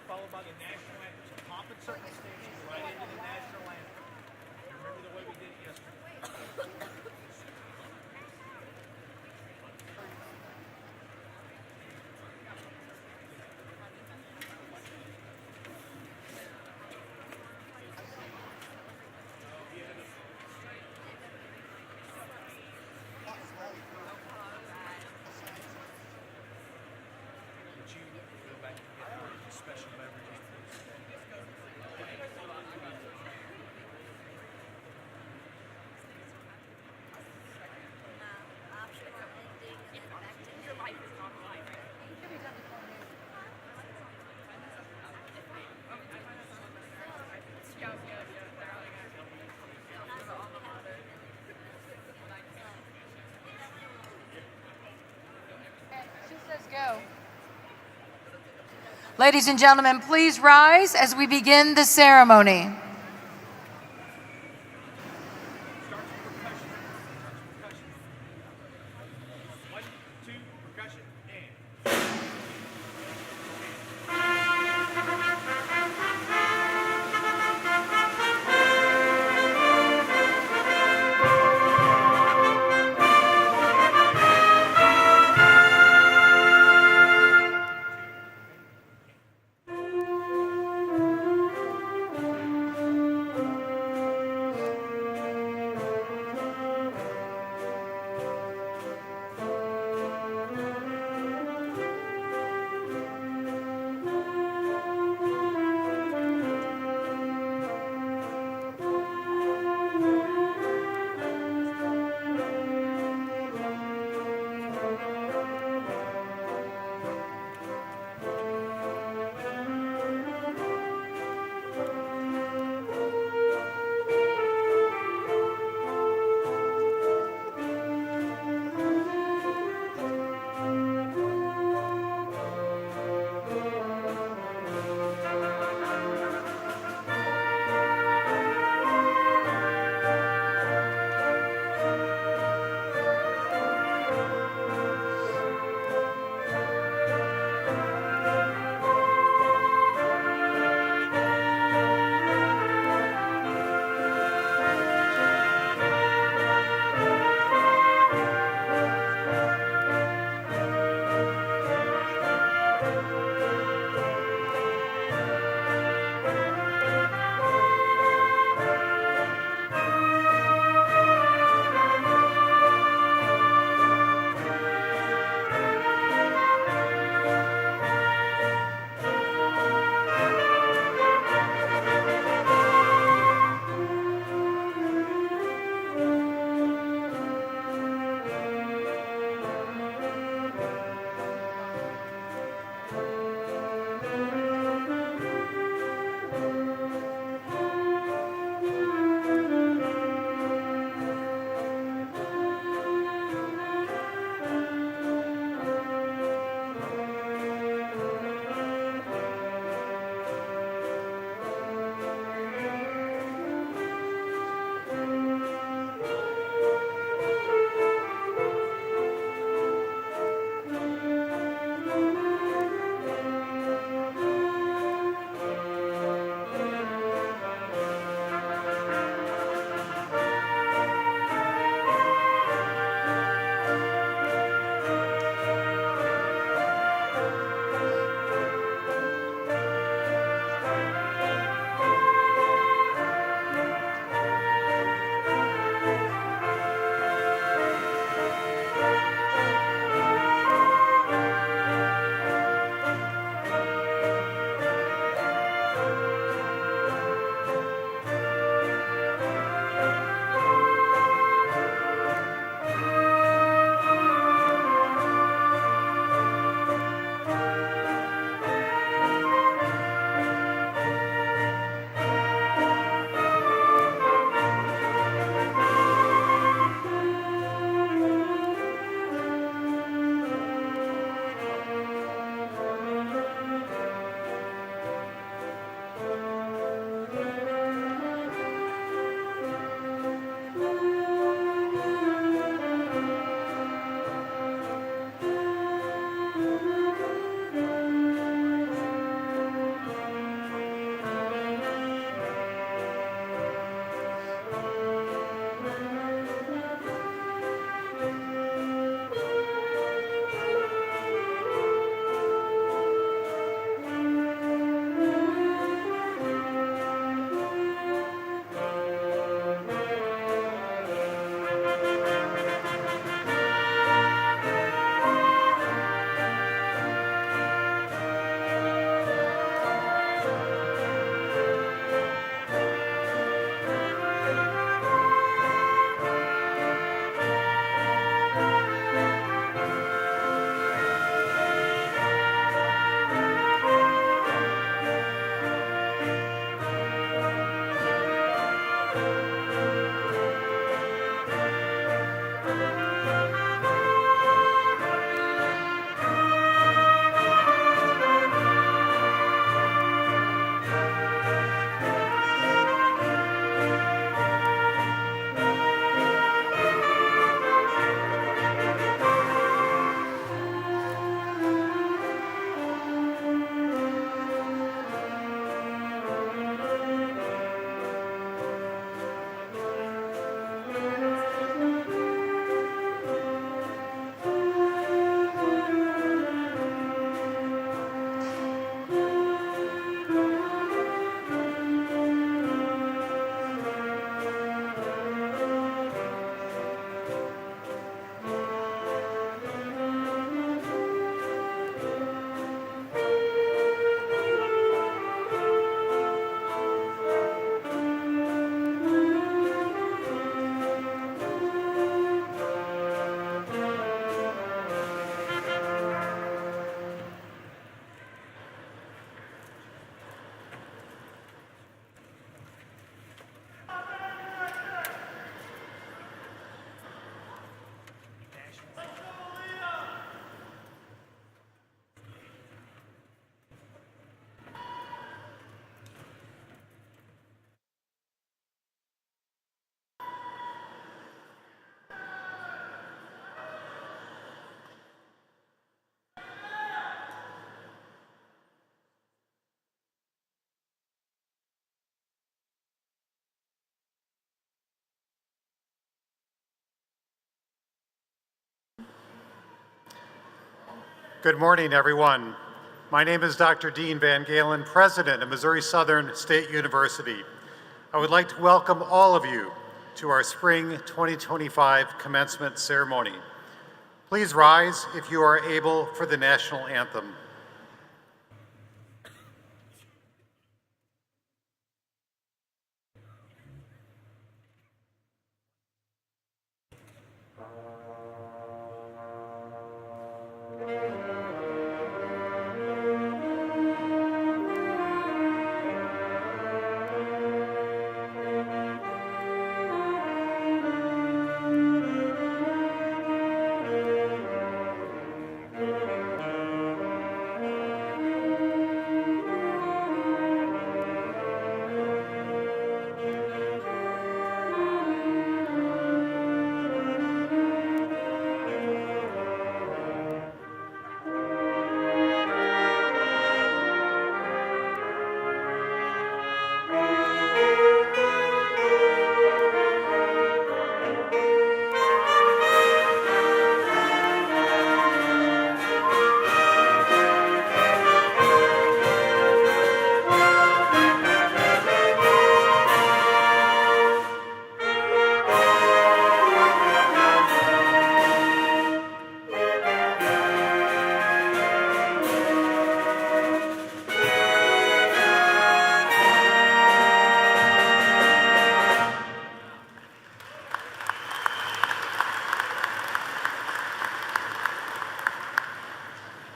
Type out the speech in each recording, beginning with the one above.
Followed by the national anthem. So pop and circumstances right into the national anthem. You remember the way we did it yesterday? Would you go back and get the special beverages, please? She says go. Ladies and gentlemen, please rise as we begin the ceremony. Starts with percussion. One, two, percussion, and. Good morning, everyone. My name is Dr. Dean Van Galen, President of Missouri Southern State University. I would like to welcome all of you to our Spring 2025 Commencement ceremony. Please rise if you are able for the national anthem.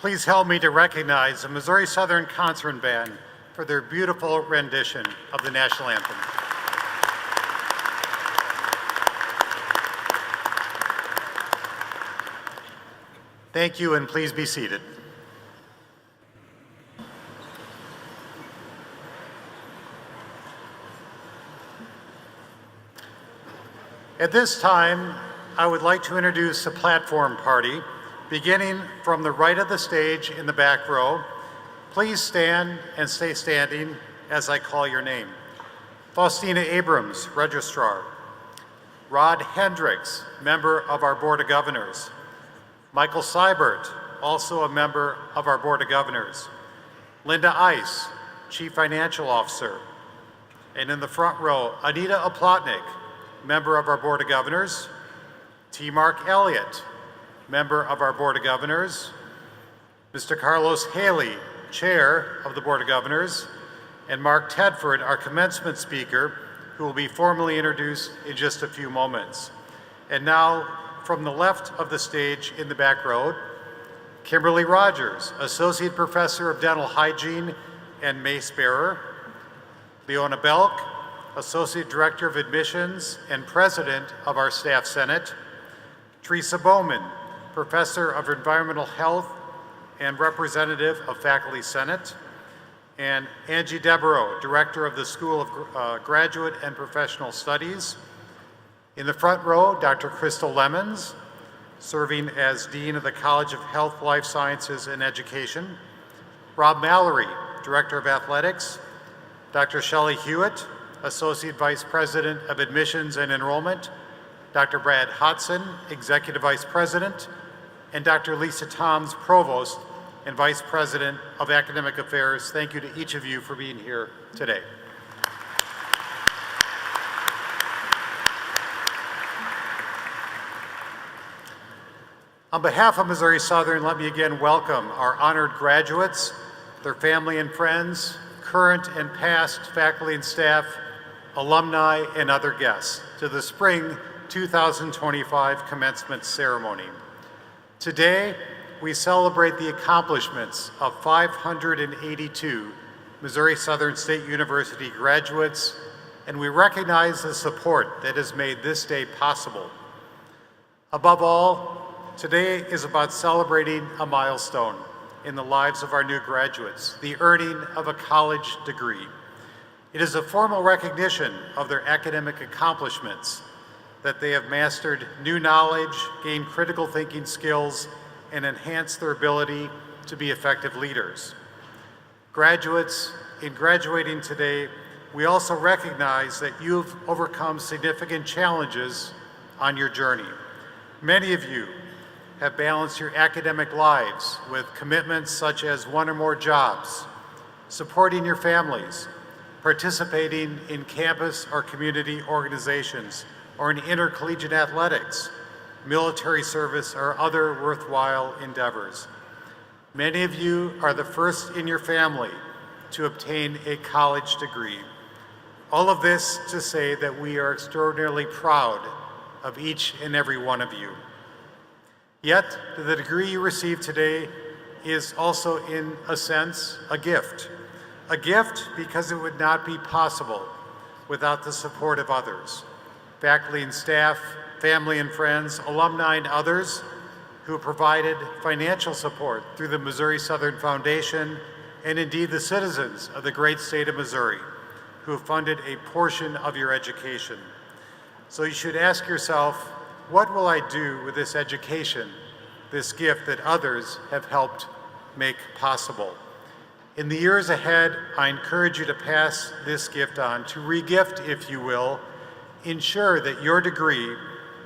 Please help me to recognize the Missouri Southern Concert Band for their beautiful rendition of the national anthem. Thank you, and please be seated. At this time, I would like to introduce the platform party. Beginning from the right of the stage in the back row, please stand and stay standing as I call your name. Faustina Abrams, Registrar. Rod Hendricks, member of our Board of Governors. Michael Seibert, also a member of our Board of Governors. Linda Ice, Chief Financial Officer. And in the front row, Anita Oplotnik, member of our Board of Governors. T. Mark Elliott, member of our Board of Governors, Mr. Carlos Haley, Chair of the Board of Governors, and Mark Tedford, our commencement speaker, who will be formally introduced in just a few moments. And now, from the left of the stage in the back row, Kimberly Rogers, Associate Professor of Dental Hygiene and mace bearer, Leona Belk, Associate Director of Admissions and President of our Staff Senate, Teresa Bowman, Professor of Environmental Health and Representative of Faculty Senate, and Angie Devereaux, Director of the School of Graduate and Professional Studies. In the front row, Dr. Crystal Lemons, serving as Dean of the College of Health, Life Sciences, and Education. Rob Mallory, Director of Athletics. Dr. Shelley Hewitt, Associate Vice President of Admissions and Enrollment. Dr. Brad Hodson, Executive Vice President, and Dr. Lisa Toms, Provost and Vice President of Academic Affairs. Thank you to each of you for being here today. On behalf of Missouri Southern, let me again welcome our honored graduates, their family and friends, current and past faculty and staff, alumni, and other guests to the Spring 2025 Commencement Ceremony. Today, we celebrate the accomplishments of 582 Missouri Southern State University graduates, and we recognize the support that has made this day possible. Above all, today is about celebrating a milestone in the lives of our new graduates, the earning of a college degree. It is a formal recognition of their academic accomplishments, that they have mastered new knowledge, gained critical thinking skills, and enhanced their ability to be effective leaders. Graduates, in graduating today, we also recognize that you've overcome significant challenges on your journey. Many of you have balanced your academic lives with commitments such as one or more jobs, supporting your families, participating in campus or community organizations, or in intercollegiate athletics, military service, or other worthwhile endeavors. Many of you are the first in your family to obtain a college degree. All of this to say that we are extraordinarily proud of each and every one of you. Yet, the degree you receive today is also, in a sense, a gift. A gift because it would not be possible without the support of others. Faculty and staff, family and friends, alumni and others who provided financial support through the Missouri Southern Foundation, and indeed the citizens of the great state of Missouri who have funded a portion of your education. So you should ask yourself, what will I do with this education, this gift that others have helped make possible? In the years ahead, I encourage you to pass this gift on, to re-gift, if you will. Ensure that your degree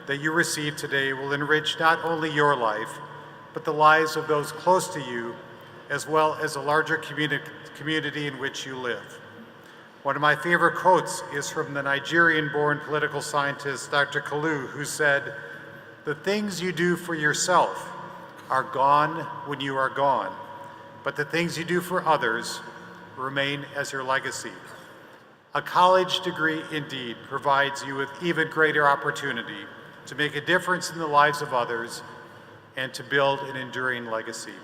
that you receive today will enrich not only your life, but the lives of those close to you, as well as a larger community in which you live. One of my favorite quotes is from the Nigerian-born political scientist, Dr. Kalu, who said, "The things you do for yourself are gone when you are gone, but the things you do for others remain as your legacy." A college degree indeed provides you with even greater opportunity to make a difference in the lives of others and to build an enduring legacy.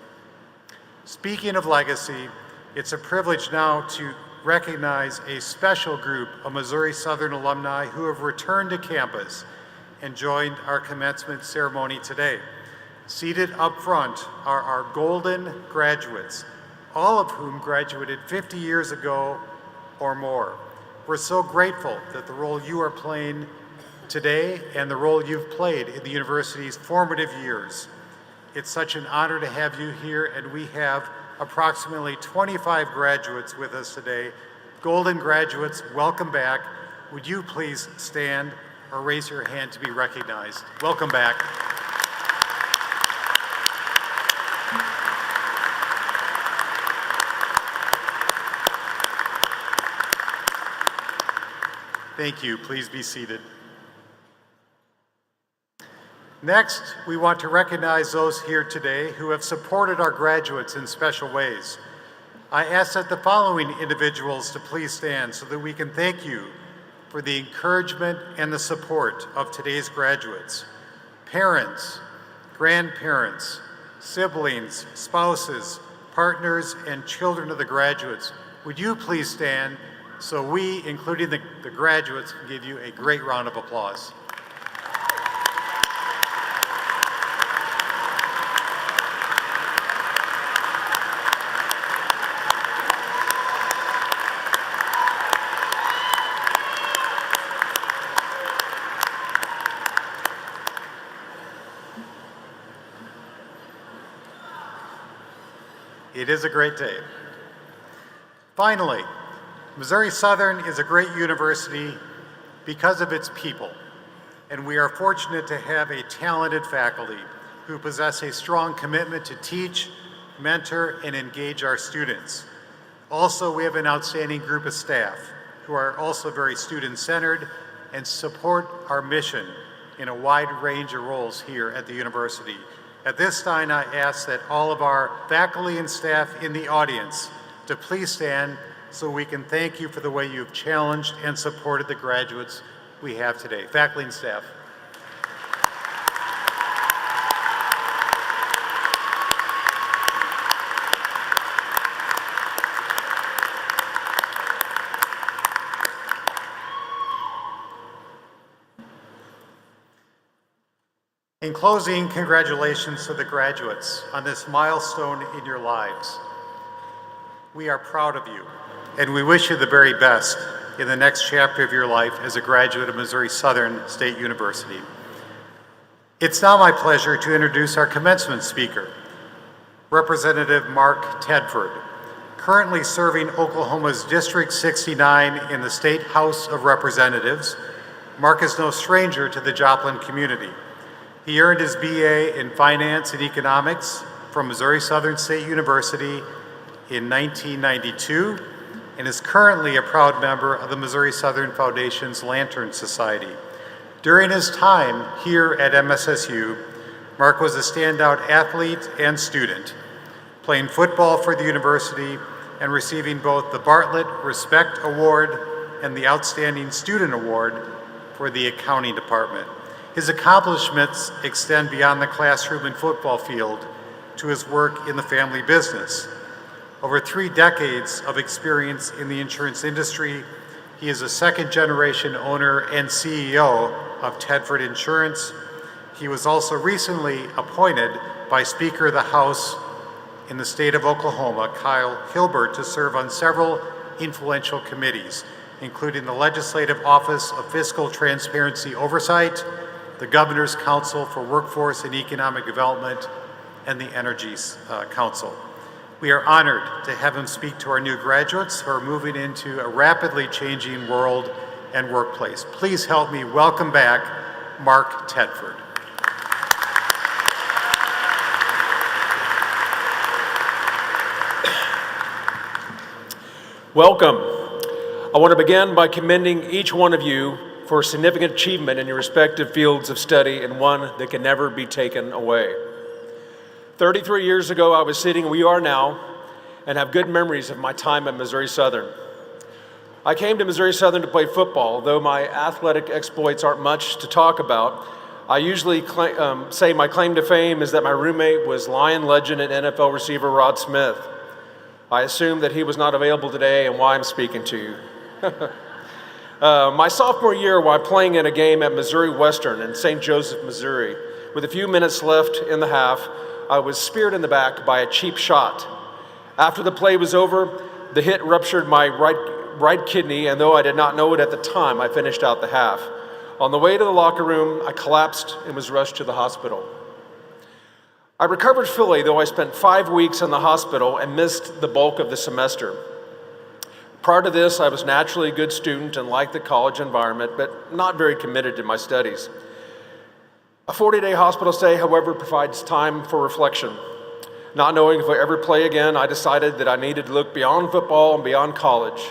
Speaking of legacy, it's a privilege now to recognize a special group of Missouri Southern alumni who have returned to campus and joined our commencement ceremony today. Seated up front are our golden graduates, all of whom graduated 50 years ago or more. We're so grateful that the role you are playing today and the role you've played in the university's formative years. It's such an honor to have you here, and we have approximately 25 graduates with us today. Golden graduates, welcome back. Would you please stand or raise your hand to be recognized? Welcome back. Thank you. Please be seated. Next, we want to recognize those here today who have supported our graduates in special ways. I ask that the following individuals to please stand so that we can thank you for the encouragement and the support of today's graduates. Parents, grandparents, siblings, spouses, partners, and children of the graduates, would you please stand so we, including the graduates, can give you a great round of applause. It is a great day. Finally, Missouri Southern is a great university because of its people, and we are fortunate to have a talented faculty who possess a strong commitment to teach, mentor, and engage our students. Also, we have an outstanding group of staff who are also very student-centered and support our mission in a wide range of roles here at the university. At this time, I ask that all of our faculty and staff in the audience to please stand so we can thank you for the way you've challenged and supported the graduates we have today. Faculty and staff. In closing, congratulations to the graduates on this milestone in your lives. We are proud of you, and we wish you the very best in the next chapter of your life as a graduate of Missouri Southern State University. It's now my pleasure to introduce our commencement speaker, Representative Mark Tedford, currently serving Oklahoma's District 69 in the State House of Representatives. Mark is no stranger to the Joplin community. He earned his BA in Finance and Economics from Missouri Southern State University in 1992 and is currently a proud member of the Missouri Southern Foundation's Lantern Society. During his time here at MSSU, Mark was a standout athlete and student, playing football for the university and receiving both the Bartlett Respect Award and the Outstanding Student Award for the accounting department. His accomplishments extend beyond the classroom and football field to his work in the family business. Over 3 decades of experience in the insurance industry, he is a second-generation owner and CEO of Tedford Insurance. He was also recently appointed by Speaker of the House in the state of Oklahoma, Kyle Hilbert, to serve on several influential committees, including the Legislative Office of Fiscal Transparency Oversight, the Governor's Council for Workforce and Economic Development, and the Energy Council. We are honored to have him speak to our new graduates who are moving into a rapidly changing world and workplace. Please help me welcome back Mark Tedford. Welcome. I want to begin by commending each one of you for significant achievement in your respective fields of study and one that can never be taken away. 33 years ago, I was sitting where we are now and have good memories of my time at Missouri Southern. I came to Missouri Southern to play football. Though my athletic exploits aren't much to talk about, I usually say my claim to fame is that my roommate was Lion legend and NFL receiver Rod Smith. I assume that he was not available today and why I'm speaking to you. My sophomore year, while playing in a game at Missouri Western in St. Joseph, Missouri, with a few minutes left in the half, I was speared in the back by a cheap shot. After the play was over, the hit ruptured my right kidney, and though I did not know it at the time, I finished out the half. On the way to the locker room, I collapsed and was rushed to the hospital. I recovered fully, though I spent 5 weeks in the hospital and missed the bulk of the semester. Prior to this, I was naturally a good student and liked the college environment, but not very committed to my studies. A 40-day hospital stay, however, provides time for reflection. Not knowing if I ever play again, I decided that I needed to look beyond football and beyond college.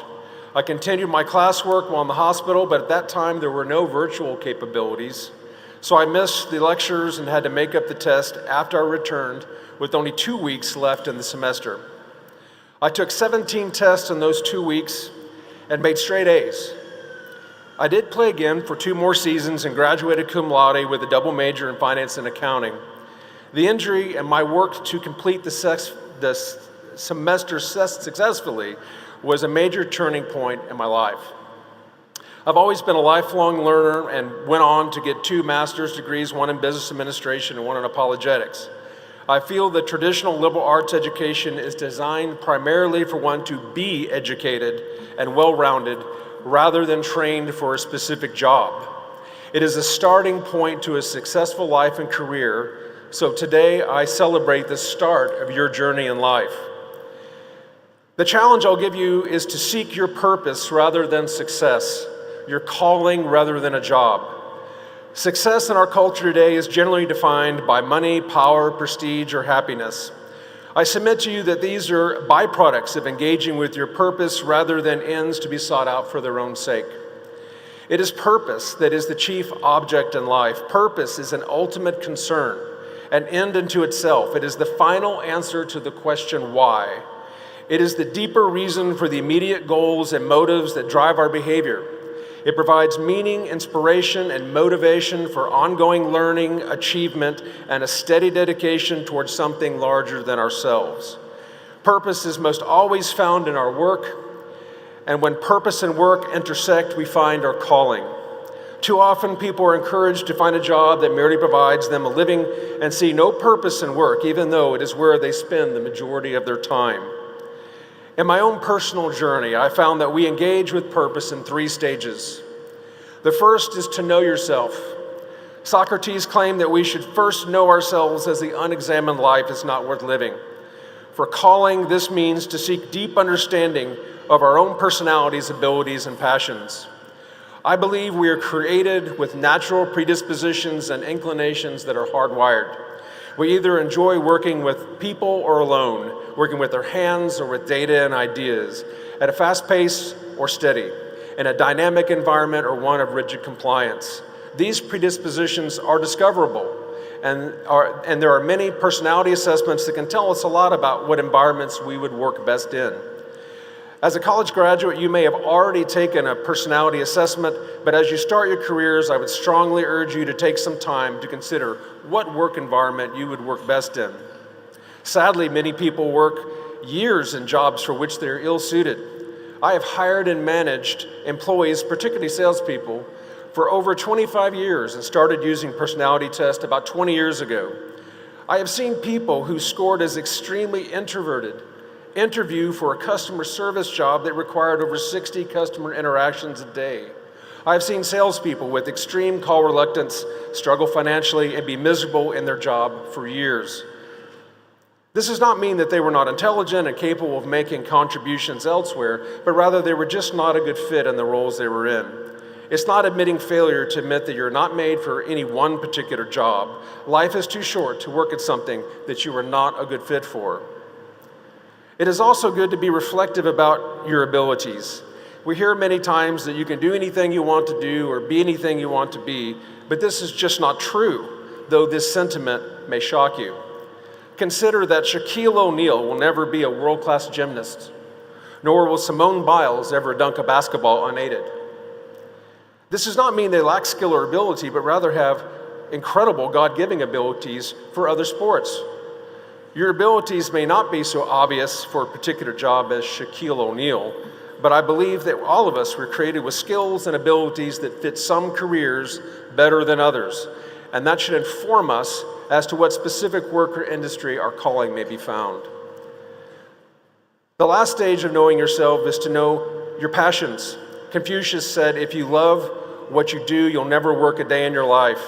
I continued my classwork while in the hospital, but at that time there were no virtual capabilities. So I missed the lectures and had to make up the test after I returned with only 2 weeks left in the semester. I took 17 tests in those 2 weeks and made straight A's. I did play again for 2 more seasons and graduated cum laude with a double major in finance and accounting. The injury and my work to complete the semester successfully was a major turning point in my life. I've always been a lifelong learner and went on to get 2 master's degrees, one in business administration and one in apologetics. I feel that traditional liberal arts education is designed primarily for one to be educated and well-rounded rather than trained for a specific job. It is a starting point to a successful life and career, so today I celebrate the start of your journey in life. The challenge I'll give you is to seek your purpose rather than success, your calling rather than a job. Success in our culture today is generally defined by money, power, prestige, or happiness. I submit to you that these are byproducts of engaging with your purpose rather than ends to be sought out for their own sake. It is purpose that is the chief object in life. Purpose is an ultimate concern, an end unto itself. It is the final answer to the question why. It is the deeper reason for the immediate goals and motives that drive our behavior. It provides meaning, inspiration, and motivation for ongoing learning, achievement, and a steady dedication towards something larger than ourselves. Purpose is most always found in our work, and when purpose and work intersect, we find our calling. Too often, people are encouraged to find a job that merely provides them a living and see no purpose in work, even though it is where they spend the majority of their time. In my own personal journey, I found that we engage with purpose in 3 stages. The first is to know yourself. Socrates claimed that we should first know ourselves, as the unexamined life is not worth living. For calling, this means to seek deep understanding of our own personalities, abilities, and passions. I believe we are created with natural predispositions and inclinations that are hardwired. We either enjoy working with people or alone, working with our hands or with data and ideas, at a fast pace or steady, in a dynamic environment or one of rigid compliance. These predispositions are discoverable, and there are many personality assessments that can tell us a lot about what environments we would work best in. As a college graduate, you may have already taken a personality assessment, but as you start your careers, I would strongly urge you to take some time to consider what work environment you would work best in. Sadly, many people work years in jobs for which they're ill-suited. I have hired and managed employees, particularly salespeople, for over 25 years and started using personality tests about 20 years ago. I have seen people who scored as extremely introverted interview for a customer service job that required over 60 customer interactions a day. I have seen salespeople with extreme call reluctance struggle financially and be miserable in their job for years. This does not mean that they were not intelligent and capable of making contributions elsewhere, but rather they were just not a good fit in the roles they were in. It's not admitting failure to admit that you're not made for any one particular job. Life is too short to work at something that you are not a good fit for. It is also good to be reflective about your abilities. We hear many times that you can do anything you want to do or be anything you want to be, but this is just not true, though this sentiment may shock you. Consider that Shaquille O'Neal will never be a world-class gymnast, nor will Simone Biles ever dunk a basketball unaided. This does not mean they lack skill or ability, but rather have incredible God-giving abilities for other sports. Your abilities may not be so obvious for a particular job as Shaquille O'Neal, but I believe that all of us were created with skills and abilities that fit some careers better than others, and that should inform us as to what specific work or industry our calling may be found. The last stage of knowing yourself is to know your passions. Confucius said, if you love what you do, you'll never work a day in your life.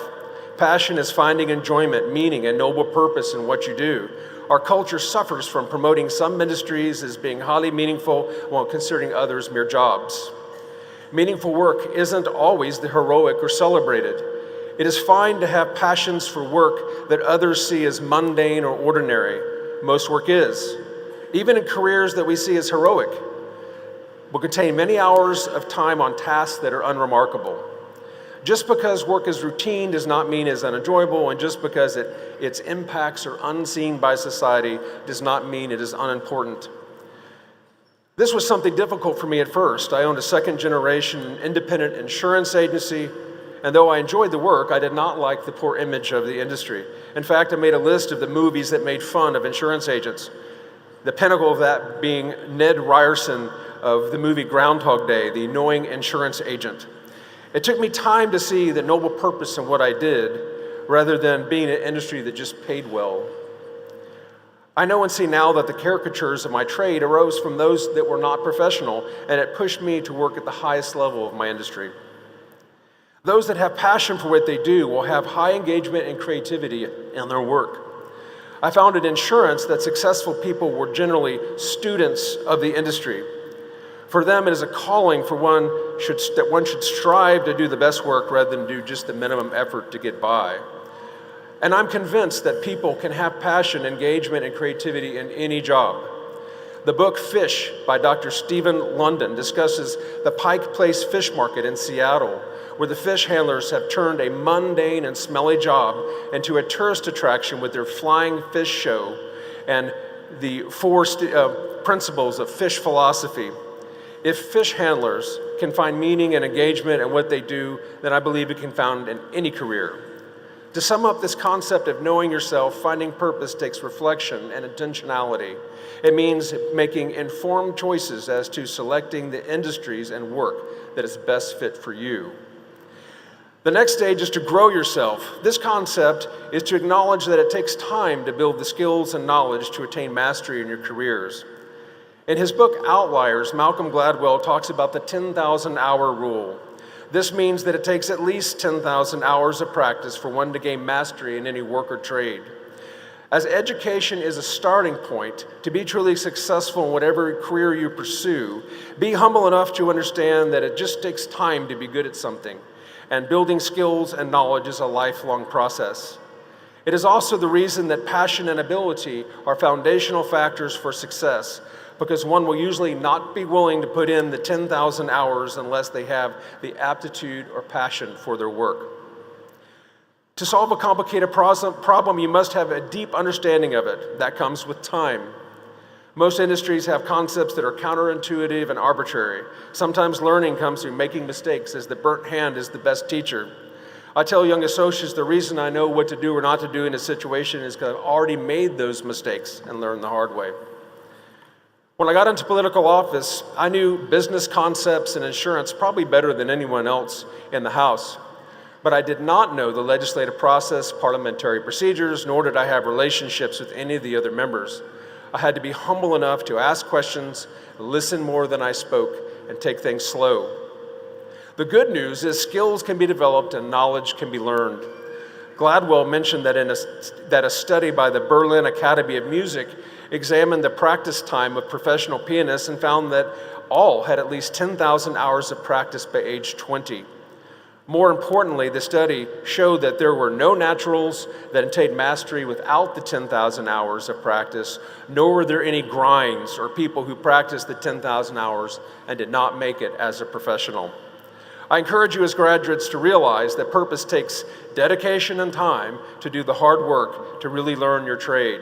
Passion is finding enjoyment, meaning, and noble purpose in what you do. Our culture suffers from promoting some industries as being highly meaningful while considering others mere jobs. Meaningful work isn't always the heroic or celebrated. It is fine to have passions for work that others see as mundane or ordinary. Most work is. Even in careers that we see as heroic, will contain many hours of time on tasks that are unremarkable. Just because work is routine does not mean it's unenjoyable, and just because its impacts are unseen by society does not mean it is unimportant. This was something difficult for me at first. I owned a second-generation independent insurance agency, and though I enjoyed the work, I did not like the poor image of the industry. In fact, I made a list of the movies that made fun of insurance agents. The pinnacle of that being Ned Ryerson of the movie Groundhog Day, the annoying insurance agent. It took me time to see the noble purpose in what I did, rather than being an industry that just paid well. I know and see now that the caricatures of my trade arose from those that were not professional, and it pushed me to work at the highest level of my industry. Those that have passion for what they do will have high engagement and creativity in their work. I found in insurance that successful people were generally students of the industry. For them, it is a calling that one should strive to do the best work rather than do just the minimum effort to get by. And I'm convinced that people can have passion, engagement, and creativity in any job. The book Fish by Dr. Stephen London discusses the Pike Place Fish Market in Seattle, where the fish handlers have turned a mundane and smelly job into a tourist attraction with their flying fish show and the four principles of fish philosophy. If fish handlers can find meaning and engagement in what they do, then I believe it can be found in any career. To sum up this concept of knowing yourself, finding purpose takes reflection and intentionality. It means making informed choices as to selecting the industries and work that is best fit for you. The next stage is to grow yourself. This concept is to acknowledge that it takes time to build the skills and knowledge to attain mastery in your careers. In his book, Outliers, Malcolm Gladwell talks about the 10,000-hour rule. This means that it takes at least 10,000 hours of practice for one to gain mastery in any work or trade. As education is a starting point to be truly successful in whatever career you pursue, be humble enough to understand that it just takes time to be good at something, and building skills and knowledge is a lifelong process. It is also the reason that passion and ability are foundational factors for success, because one will usually not be willing to put in the 10,000 hours unless they have the aptitude or passion for their work. To solve a complicated problem, you must have a deep understanding of it. That comes with time. Most industries have concepts that are counterintuitive and arbitrary. Sometimes learning comes through making mistakes, as the burnt hand is the best teacher. I tell young associates the reason I know what to do or not to do in a situation is because I've already made those mistakes and learned the hard way. When I got into political office, I knew business concepts and insurance probably better than anyone else in the House. But I did not know the legislative process, parliamentary procedures, nor did I have relationships with any of the other members. I had to be humble enough to ask questions, listen more than I spoke, and take things slow. The good news is skills can be developed and knowledge can be learned. Gladwell mentioned that a study by the Berlin Academy of Music examined the practice time of professional pianists and found that all had at least 10,000 hours of practice by age 20. More importantly, the study showed that there were no naturals that attained mastery without the 10,000 hours of practice, nor were there any grinds or people who practiced the 10,000 hours and did not make it as a professional. I encourage you as graduates to realize that purpose takes dedication and time to do the hard work to really learn your trade.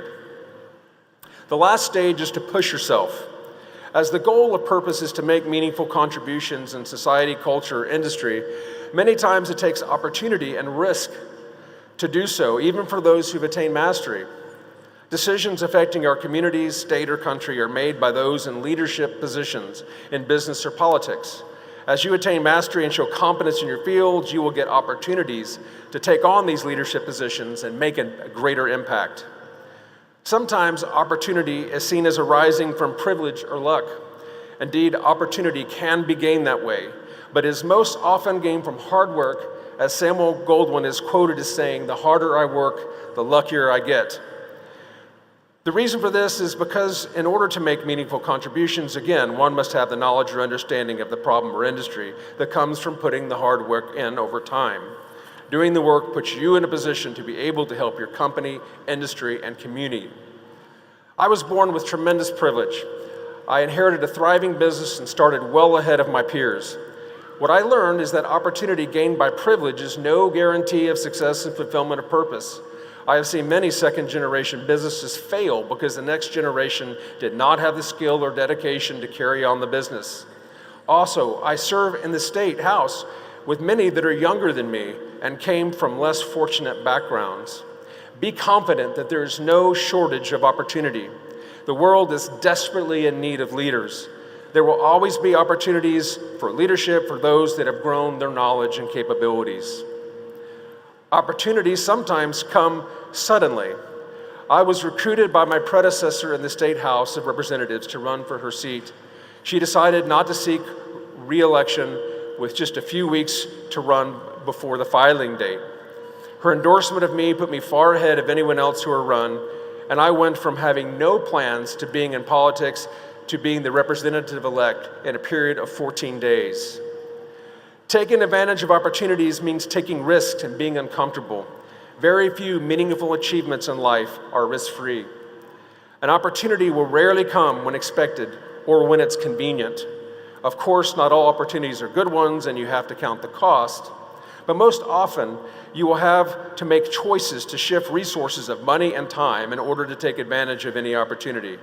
The last stage is to push yourself. As the goal of purpose is to make meaningful contributions in society, culture, industry, many times it takes opportunity and risk to do so, even for those who've attained mastery. Decisions affecting our communities, state, or country are made by those in leadership positions in business or politics. As you attain mastery and show competence in your fields, you will get opportunities to take on these leadership positions and make a greater impact. Sometimes opportunity is seen as arising from privilege or luck. Indeed, opportunity can be gained that way, but is most often gained from hard work, as Samuel Goldwyn is quoted as saying, "The harder I work, the luckier I get." The reason for this is because in order to make meaningful contributions, again, one must have the knowledge or understanding of the problem or industry that comes from putting the hard work in over time. Doing the work puts you in a position to be able to help your company, industry, and community. I was born with tremendous privilege. I inherited a thriving business and started well ahead of my peers. What I learned is that opportunity gained by privilege is no guarantee of success and fulfillment of purpose. I have seen many second-generation businesses fail because the next generation did not have the skill or dedication to carry on the business. Also, I serve in the State House with many that are younger than me and came from less fortunate backgrounds. Be confident that there is no shortage of opportunity. The world is desperately in need of leaders. There will always be opportunities for leadership for those that have grown their knowledge and capabilities. Opportunities sometimes come suddenly. I was recruited by my predecessor in the State House of Representatives to run for her seat. She decided not to seek re-election with just a few weeks to run before the filing date. Her endorsement of me put me far ahead of anyone else who had run, and I went from having no plans to being in politics to being the representative-elect in a period of 14 days. Taking advantage of opportunities means taking risks and being uncomfortable. Very few meaningful achievements in life are risk-free. An opportunity will rarely come when expected or when it's convenient. Of course, not all opportunities are good ones and you have to count the cost, but most often you will have to make choices to shift resources of money and time in order to take advantage of any opportunity.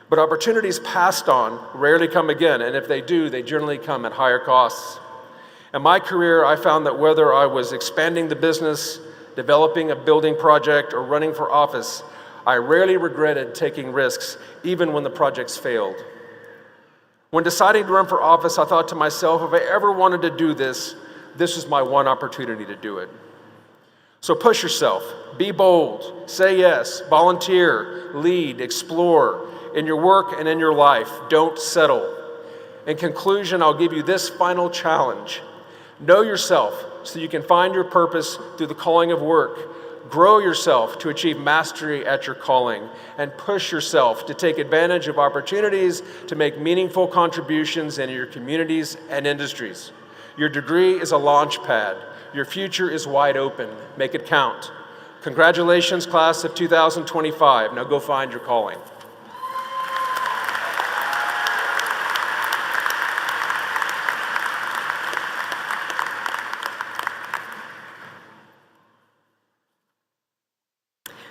But opportunities passed on rarely come again, and if they do, they generally come at higher costs. In my career, I found that whether I was expanding the business, developing a building project, or running for office, I rarely regretted taking risks, even when the projects failed. When deciding to run for office, I thought to myself, if I ever wanted to do this, this is my one opportunity to do it. So push yourself, be bold, say yes, volunteer, lead, explore in your work and in your life. Don't settle. In conclusion, I'll give you this final challenge. Know yourself so you can find your purpose through the calling of work. Grow yourself to achieve mastery at your calling, and push yourself to take advantage of opportunities to make meaningful contributions in your communities and industries. Your degree is a launch pad. Your future is wide open. Make it count. Congratulations, class of 2025. Now go find your calling.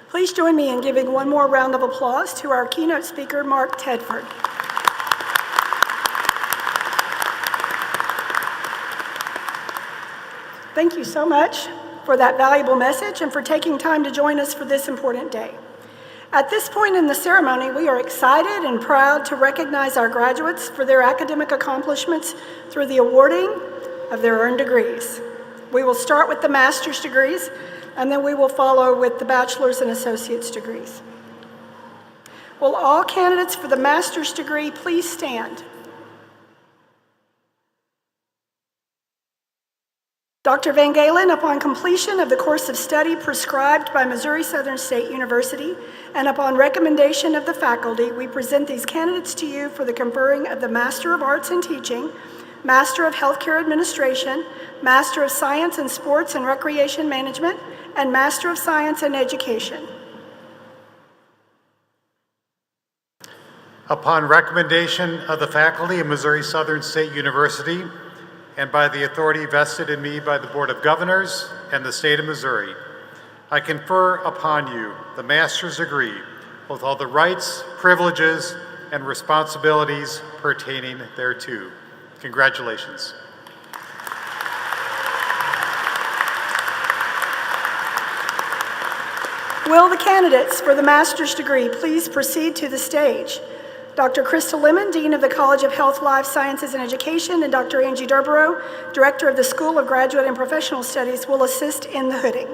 Please join me in giving one more round of applause to our keynote speaker, Mark Tedford. Thank you so much for that valuable message and for taking time to join us for this important day. At this point in the ceremony, we are excited and proud to recognize our graduates for their academic accomplishments through the awarding of their earned degrees. We will start with the master's degrees, and then we will follow with the bachelor's and associate's degrees. Will all candidates for the master's degree please stand? Dr. Van Galen, upon completion of the course of study prescribed by Missouri Southern State University and upon recommendation of the faculty, we present these candidates to you for the conferring of the Master of Arts in Teaching, Master of Healthcare Administration, Master of Science in Sports and Recreation Management, and Master of Science in Education. Upon recommendation of the faculty of Missouri Southern State University and by the authority vested in me by the Board of Governors and the State of Missouri, I confer upon you the master's degree with all the rights, privileges, and responsibilities pertaining thereto. Congratulations. Will the candidates for the master's degree please proceed to the stage? Dr. Crystal Lemon, Dean of the College of Health, Life Sciences, and Education, and Dr. Angie Durborough, Director of the School of Graduate and Professional Studies, will assist in the hooding.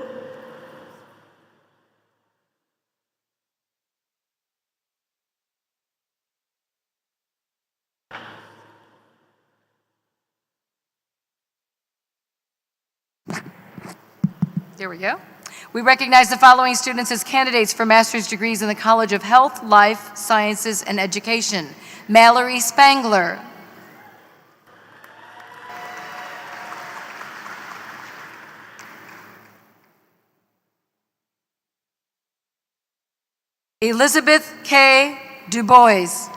There we go. We recognize the following students as candidates for master's degrees in the College of Health, Life Sciences, and Education. Mallory Spangler. Elizabeth K. DuBois.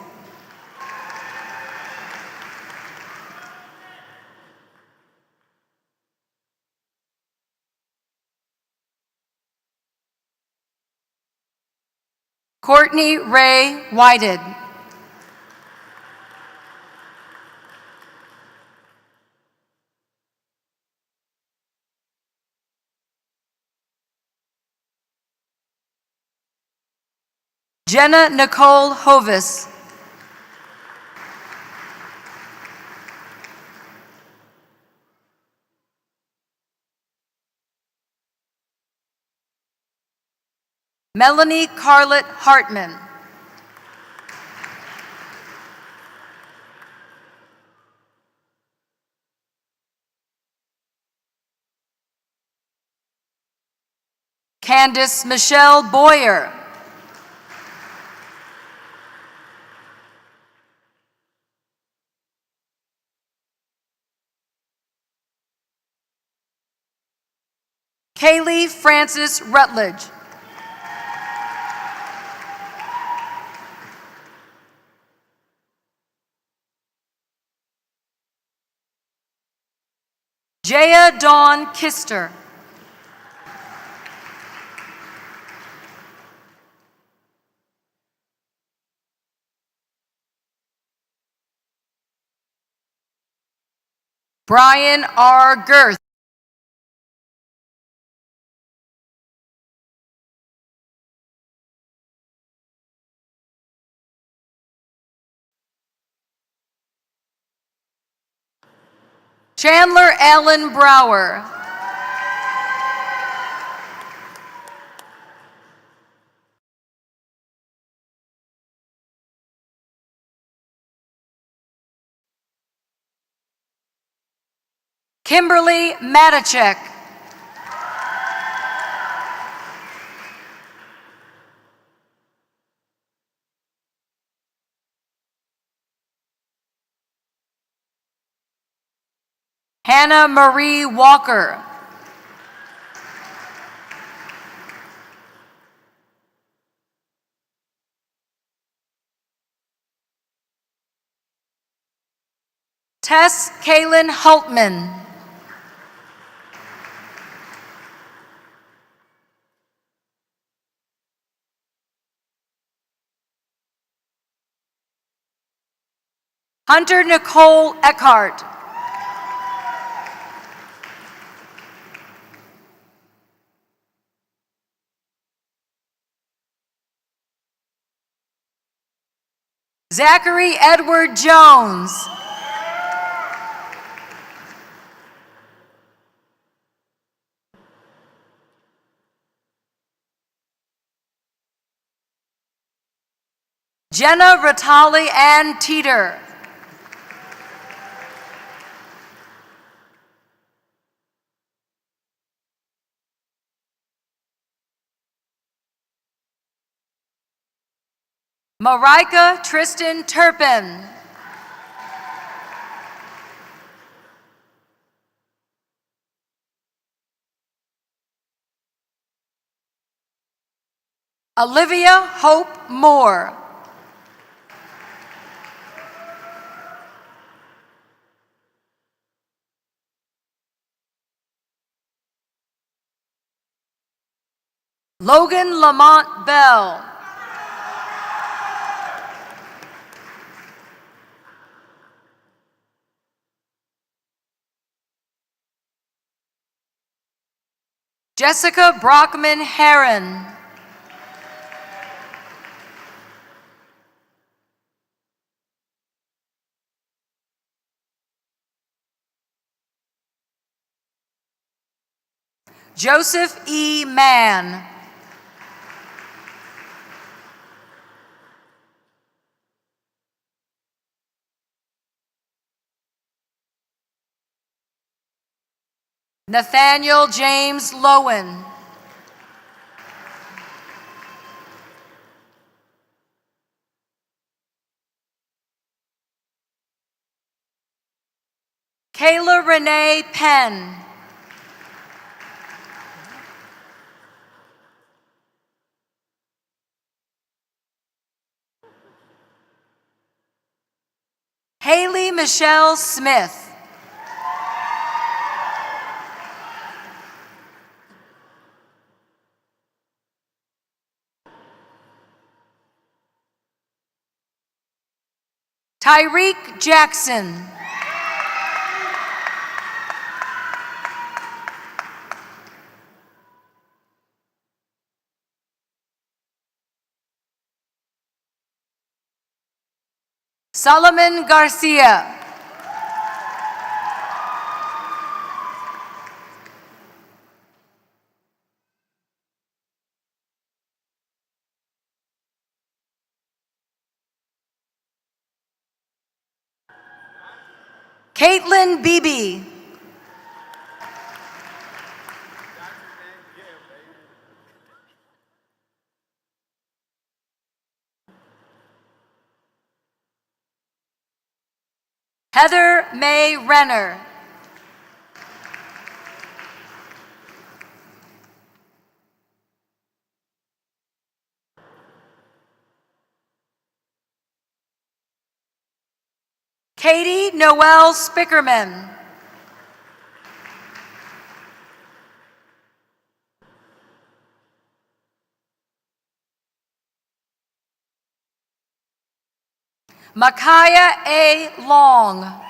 Courtney Ray Whited. Jenna Nicole Hovis. Melanie Carlett Hartman. Candace Michelle Boyer. Kaylee Francis Rutledge. Jaya Dawn Kister. Brian R. Girth. Chandler Allen Brower. Kimberly Matichek. Hannah Marie Walker. Tess Kaylin Hultman. Hunter Nicole Eckhart. Zachary Edward Jones. Jenna Ratali Ann Teeter. Marika Tristan Turpin. Olivia Hope Moore. Logan Lamont Bell. Jessica Brockman Heron. Joseph E. Mann. Nathaniel James Lowen. Kayla Renee Penn. Haley Michelle Smith. Tyreek Jackson. Solomon Garcia. Caitlin Beebe. Heather May Renner. Katie Noel Spickerman. Micaiah A. Long.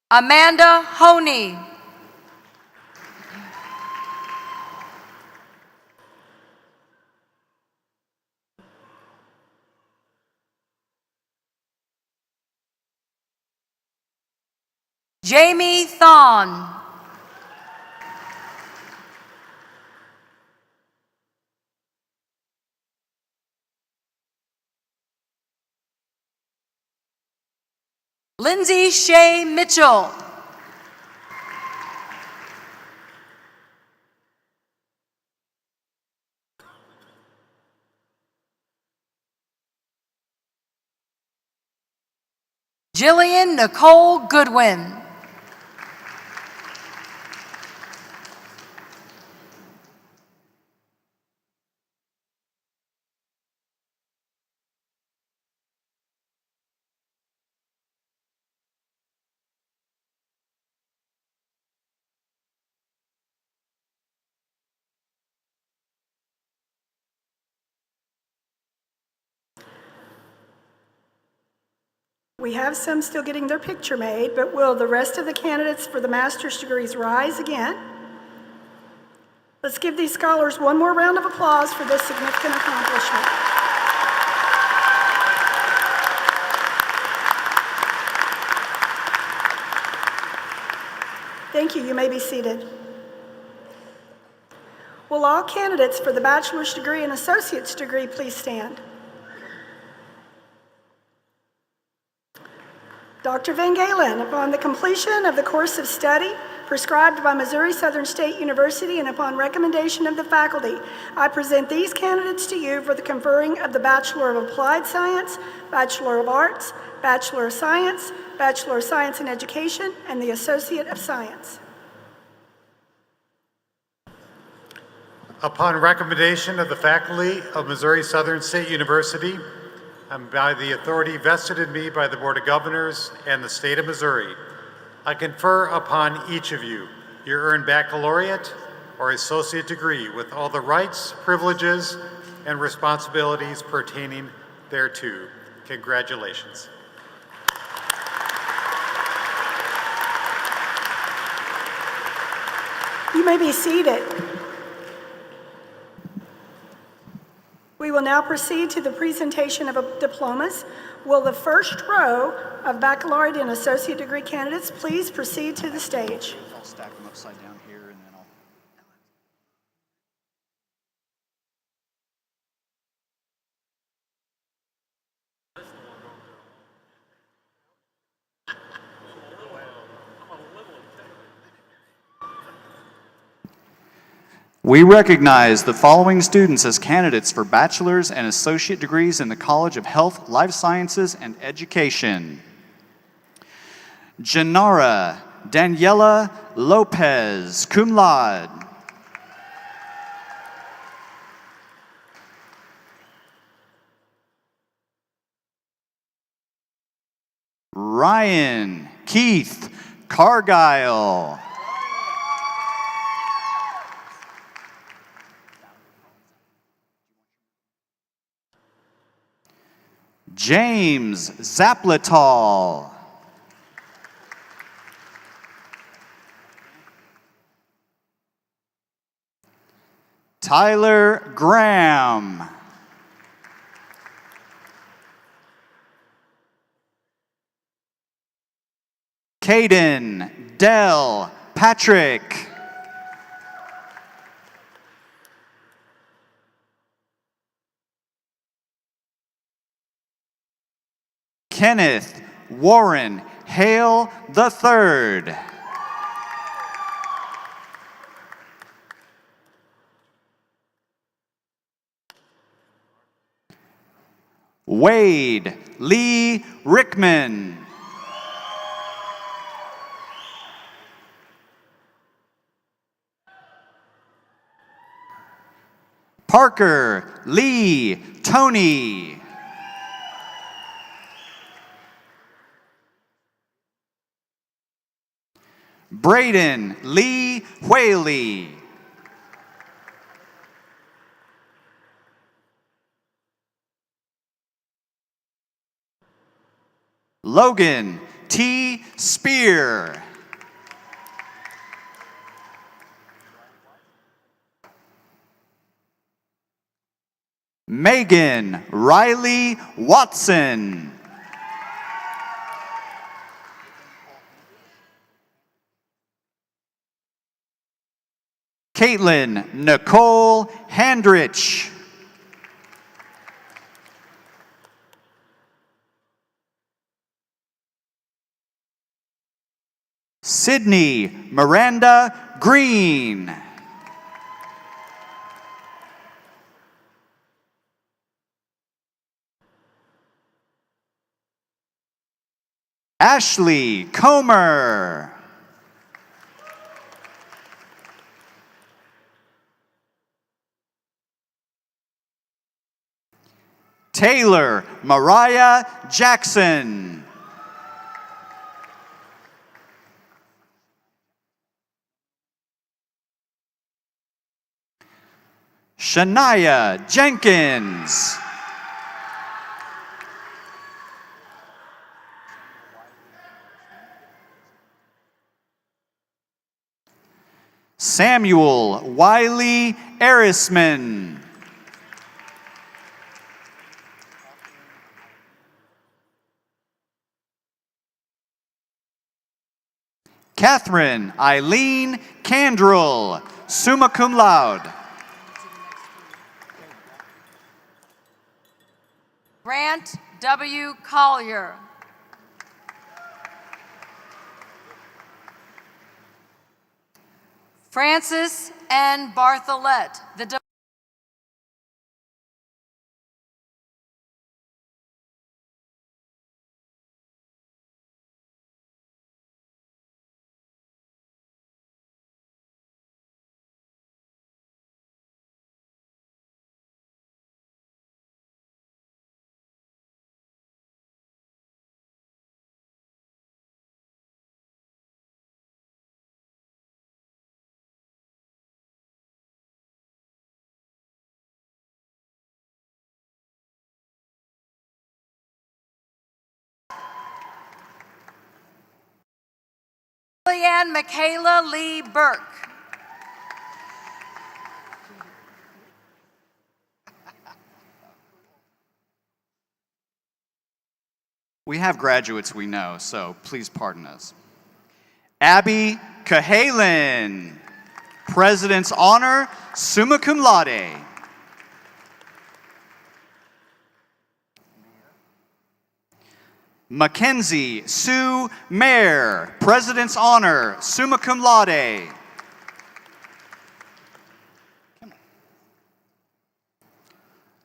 Amanda Honey. Jamie Thon. Lindsay Shea Mitchell. Jillian Nicole Goodwin. We have some still getting their picture made, but will the rest of the candidates for the master's degrees rise again? Let's give these scholars one more round of applause for this significant accomplishment. Thank you. You may be seated. Will all candidates for the bachelor's degree and associate's degree please stand? Dr. Van Galen, upon the completion of the course of study prescribed by Missouri Southern State University and upon recommendation of the faculty, I present these candidates to you for the conferring of the Bachelor of Applied Science, Bachelor of Arts, Bachelor of Science in Education, and the Associate of Science. Upon recommendation of the faculty of Missouri Southern State University, and by the authority vested in me by the Board of Governors and the State of Missouri, I confer upon each of you your earned baccalaureate or associate degree with all the rights, privileges, and responsibilities pertaining thereto. Congratulations. You may be seated. We will now proceed to the presentation of diplomas. Will the first row of baccalaureate and associate degree candidates please proceed to the stage? I'll stack them upside down here and then I'll... We recognize the following students as candidates for bachelor's and associate degrees in the College of Health, Life Sciences, and Education. Janara Daniela Lopez, cum laude. Ryan Keith Cargile. James Zaplatal. Tyler Graham. Caden Dell Patrick. Kenneth Warren Hale III. Wade Lee Rickman. Parker Lee Tony. Braden Lee Whaley. Logan T. Spear. Megan Riley Watson. Caitlin Nicole Handrich. Sydney Miranda Green. Ashley Comer. Taylor Mariah Jackson. Shania Jenkins. Samuel Wiley Arisman. Catherine Eileen Candrell, summa cum laude. Grant W. Collier. Francis N. Bartholet, the Leanne Michaela Lee Burke. We have graduates we know, so please pardon us. Abby Cahalan, President's Honor, summa cum laude. Mackenzie Sue Mayer, President's Honor, summa cum laude.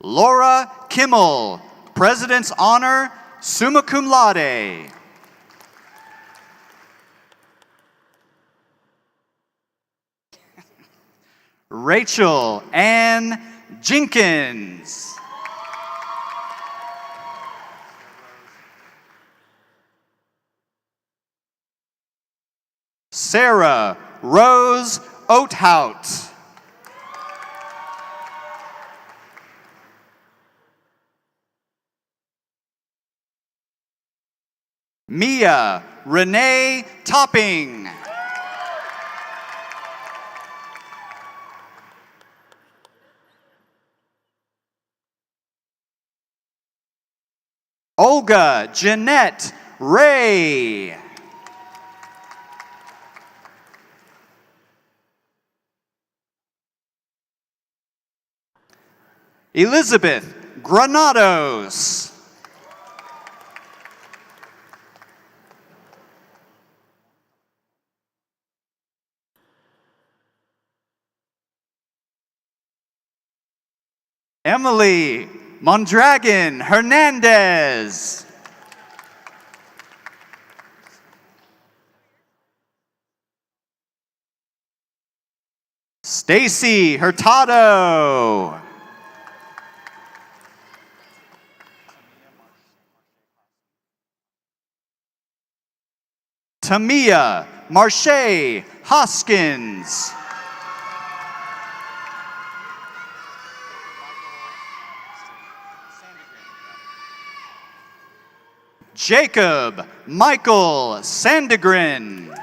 Laura Kimmel, President's Honor, summa cum laude. Rachel Ann Jenkins. Sarah Rose Oathout. Mia Renee Topping. Olga Jeanette Ray. Elizabeth Granados. Emily Mondragon Hernandez. Stacy Hurtado. Tamia Marche Hoskins. Jacob Michael Sandegren.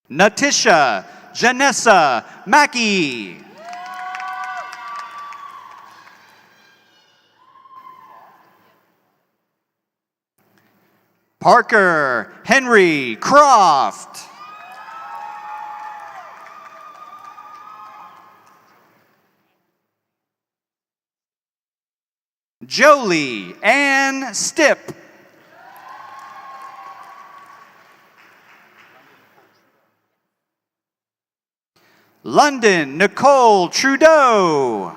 Natisha Janessa Mackey. Parker Henry Croft. Jolie Ann Stipp. London Nicole Trudeau.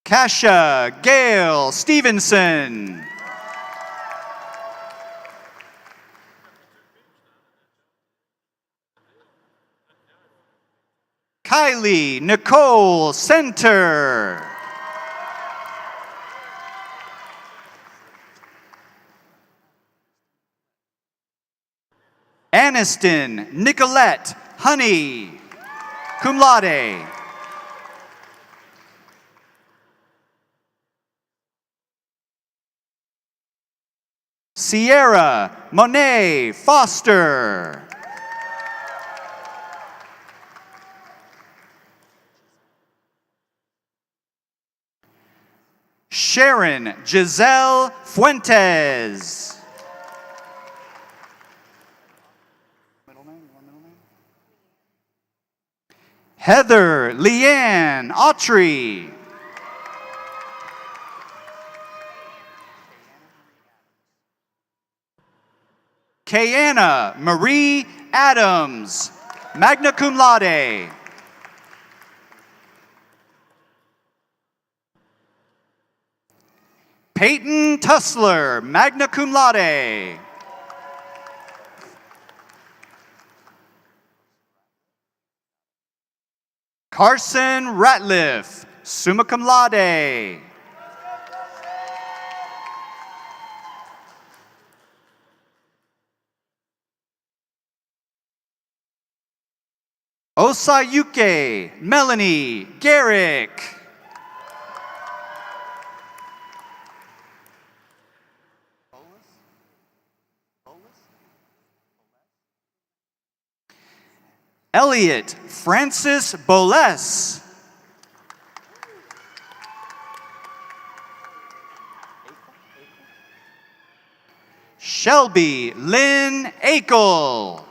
Kasha Gail Stevenson. Kylie Nicole Center. Aniston Nicolette Honey, cum laude. Sierra Monet Foster. Sharon Giselle Fuentes. Heather Leanne Autry. Kayanna Marie Adams, magna cum laude. Peyton Tussler, magna cum laude. Carson Ratliff, summa cum laude. Osayuke Melanie Garrick. Elliot Francis Boles. Shelby Lynn Akel.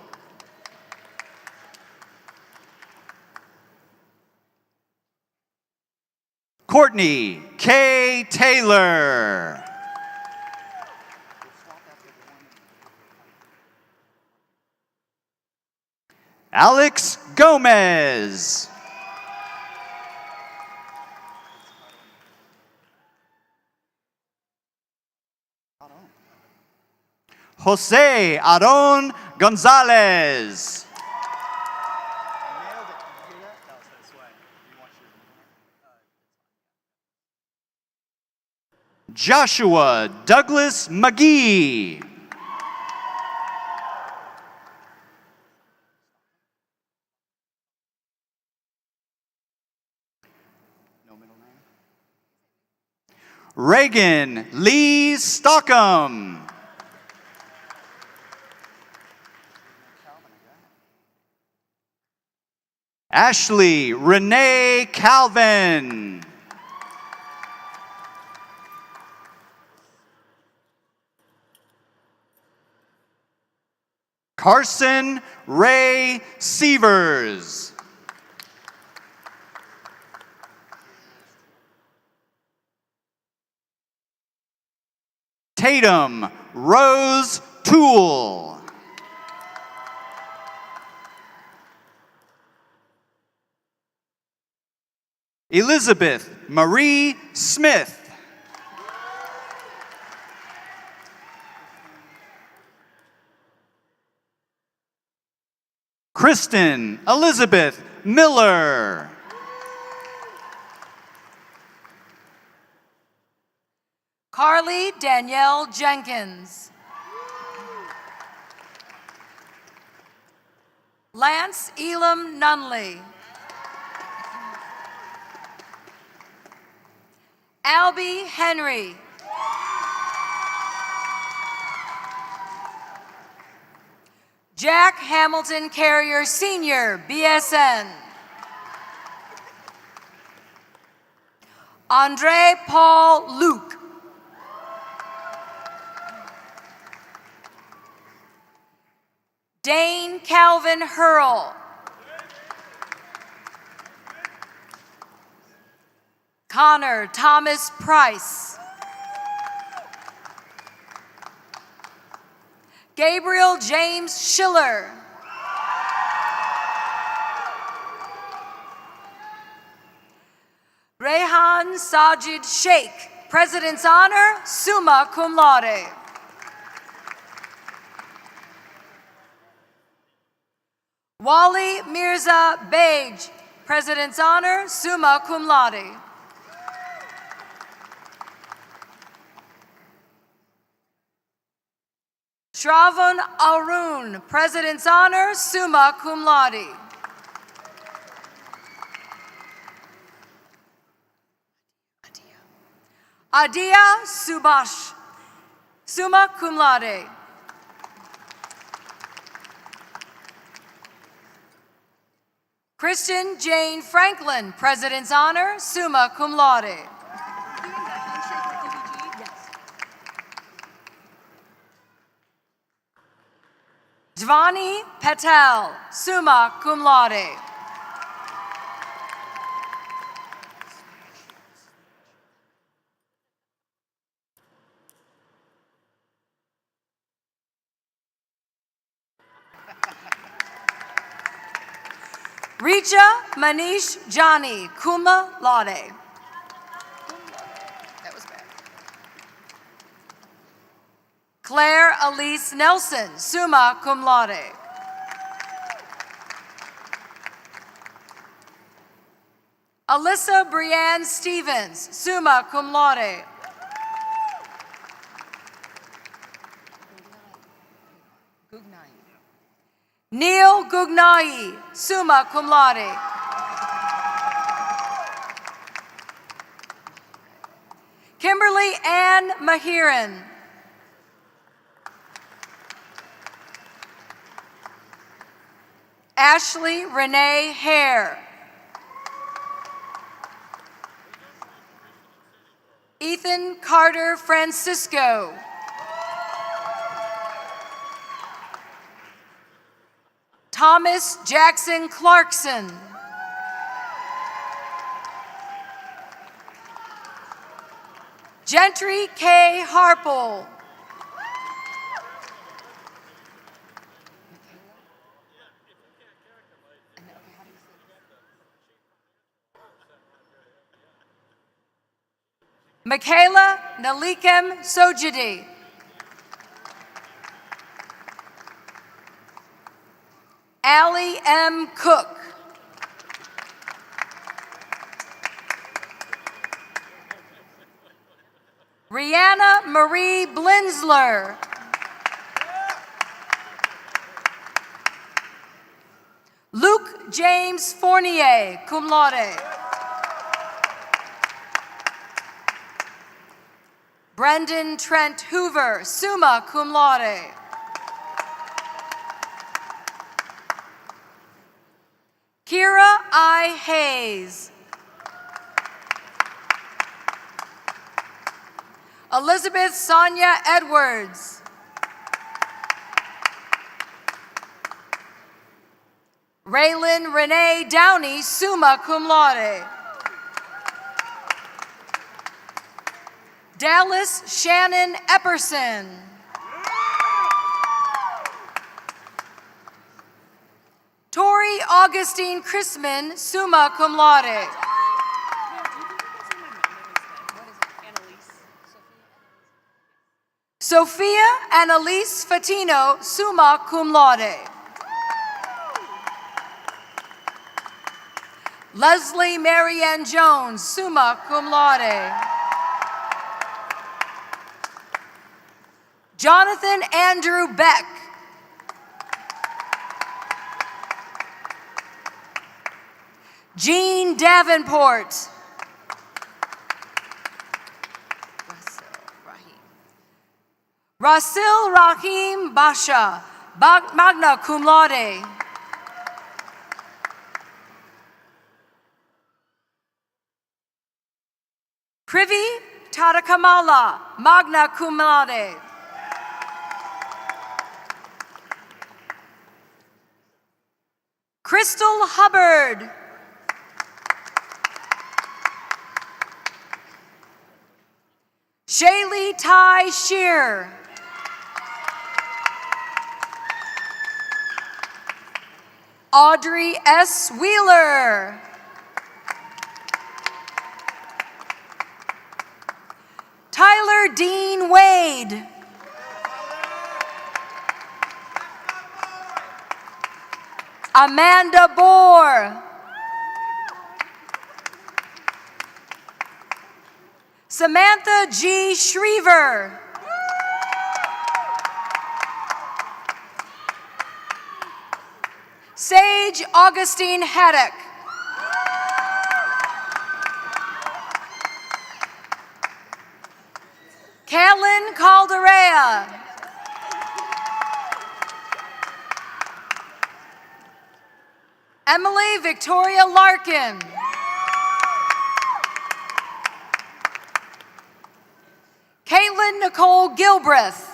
Courtney K. Taylor. Alex Gomez. Jose Aron Gonzalez. Joshua Douglas McGee. Reagan Lee Stockham. Ashley Renee Calvin. Carson Ray Sievers. Tatum Rose Toole. Elizabeth Marie Smith. Kristen Elizabeth Miller. Carly Danielle Jenkins. Lance Elam Nunley. Albie Henry. Jack Hamilton Carrier Sr., BSN. Andre Paul Luke. Dane Calvin Hurl. Connor Thomas Price. Gabriel James Schiller. Rehan Sajid Sheikh, President's Honor, summa cum laude. Wali Mirza Bej, President's Honor, summa cum laude. Shravan Arun, President's Honor, summa cum laude. Adia Subhash, summa cum laude. Christian Jane Franklin, President's Honor, summa cum laude. Dvani Patel, summa cum laude. Richa Manish Jani, cum laude. That was bad. Claire Elise Nelson, summa cum laude. Alyssa Brianne Stevens, summa cum laude. Neil Gugnai, summa cum laude. Kimberly Ann Mahiran. Ashley Renee Hare. Ethan Carter Francisco. Thomas Jackson Clarkson. Gentry K. Harple. Michaela Nalikem Sojidi. Allie M. Cook. Rihanna Marie Blinzler. Luke James Fournier, cum laude. Brendan Trent Hoover, summa cum laude. Kira I. Hayes. Elizabeth Sonia Edwards. Raylan Renee Downey, summa cum laude. Dallas Shannon Epperson. Tori Augustine Chrisman, summa cum laude. Sophia Annalise Fatino, summa cum laude. Leslie Marianne Jones, summa cum laude. Jonathan Andrew Beck. Jean Davenport. Rasil Rahim Basha, magna cum laude. Privi Tadakamala, magna cum laude. Crystal Hubbard. Shaylee Ty Shear. Audrey S. Wheeler. Tyler Dean Wade. Amanda Bohr. Samantha G. Schriever. Sage Augustine Haddock. Callan Calderea. Emily Victoria Larkin. Caitlin Nicole Gilbreth.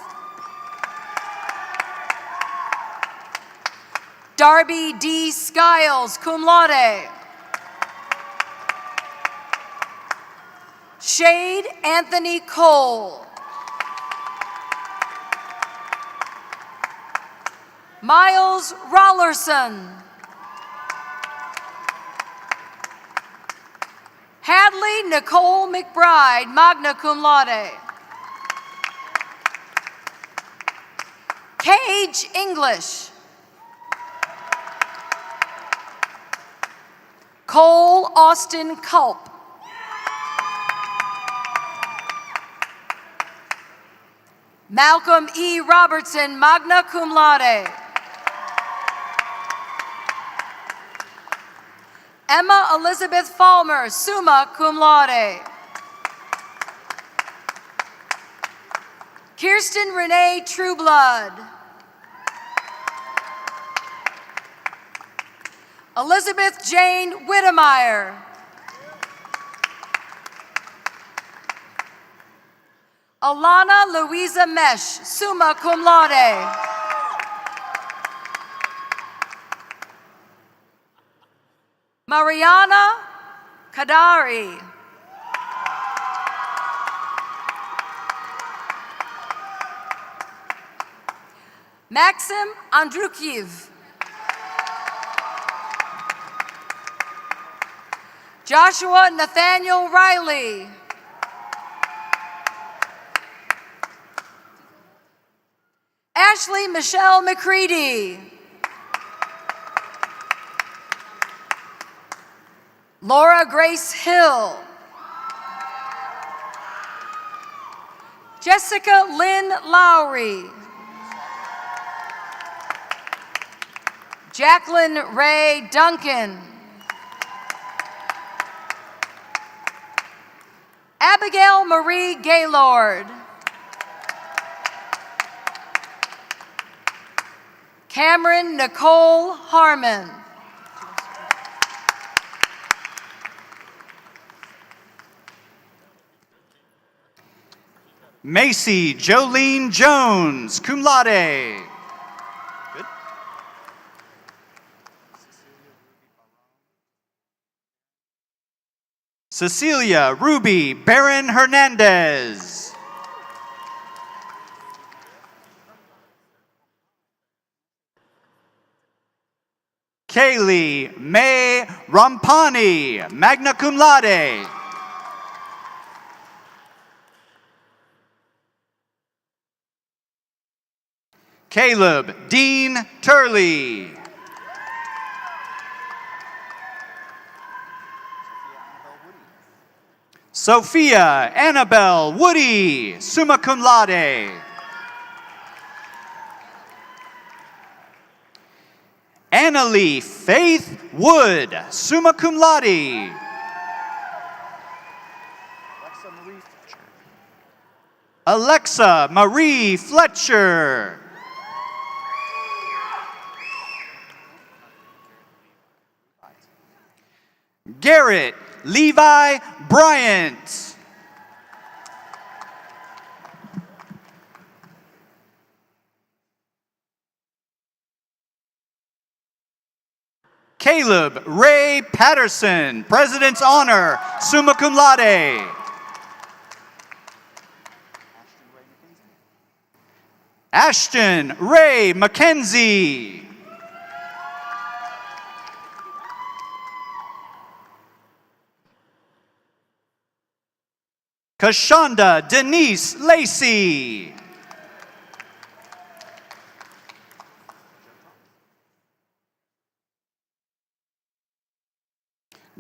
Darby D. Skiles, cum laude. Shade Anthony Cole. Miles Rollerson. Hadley Nicole McBride, magna cum laude. Cage English. Cole Austin Culp. Malcolm E. Robertson, magna cum laude. Emma Elizabeth Falmer, summa cum laude. Kirsten Renee Trueblood. Elizabeth Jane Whittemeyer. Alana Louisa Mesh, summa cum laude. Mariana Kadari. Maxim Andrukiev. Joshua Nathaniel Riley. Ashley Michelle McCready. Laura Grace Hill. Jessica Lynn Lowry. Jacqueline Ray Duncan. Abigail Marie Gaylord. Cameron Nicole Harmon. Macy Jolene Jones, cum laude. Good. Cecilia Ruby Barron Hernandez. Kaylee May Rampani, magna cum laude. Caleb Dean Turley. Sophia Annabelle Woody, summa cum laude. Annalie Faith Wood, summa cum laude. Alexa Marie Fletcher. Garrett Levi Bryant. Caleb Ray Patterson, President's Honor, summa cum laude. Ashton Ray McKenzie. Kashonda Denise Lacey.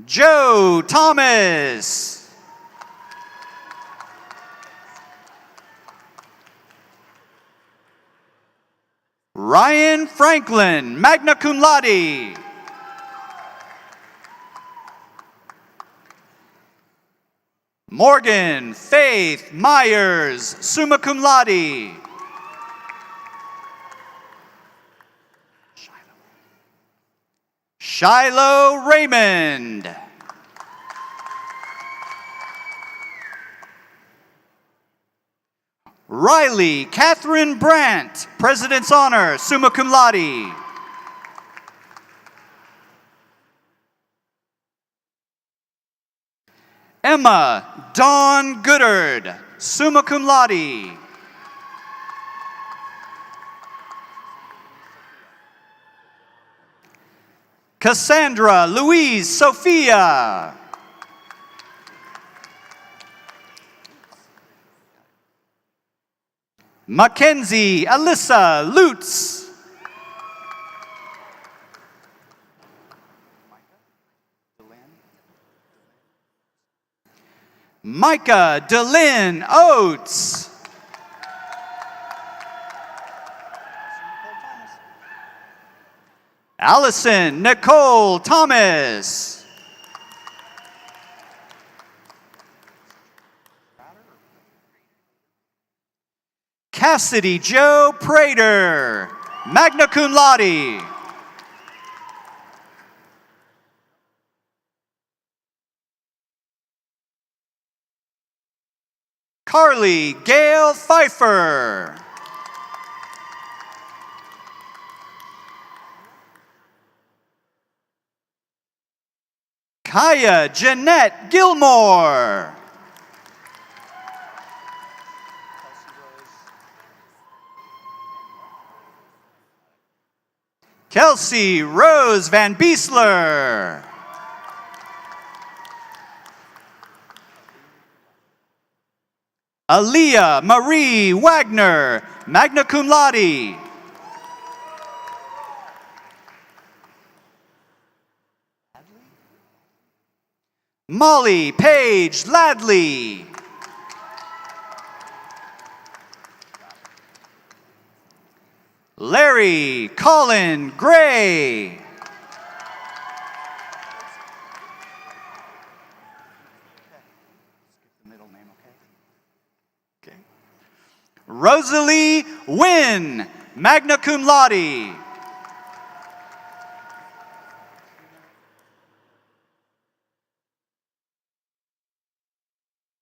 Joe Thomas. Ryan Franklin, magna cum laude. Morgan Faith Myers, summa cum laude. Shiloh Raymond. Riley Catherine Brandt, President's Honor, summa cum laude. Emma Dawn Goodard, summa cum laude. Cassandra Louise Sophia. Mackenzie Alyssa Lutz. Micah DeLynn Oates. Allison Nicole Thomas. Cassidy Joe Prater, magna cum laude. Carly Gail Pfeiffer. Kaya Jeanette Gilmore. Kelsey Rose Van Biesler. Aaliyah Marie Wagner, magna cum laude. Molly Page Ladley. Larry Colin Gray. Rosalie Wynn, magna cum laude.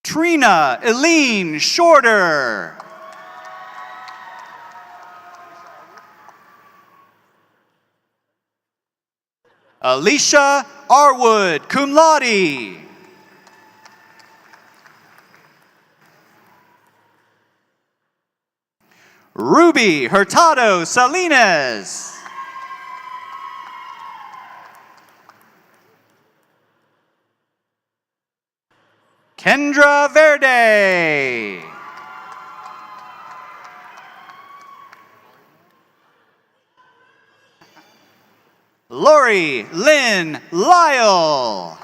Trina Eileen Shorter. Alicia Arwood, cum laude. Ruby Hurtado Salinas. Kendra Verde. Lori Lynn Lyle.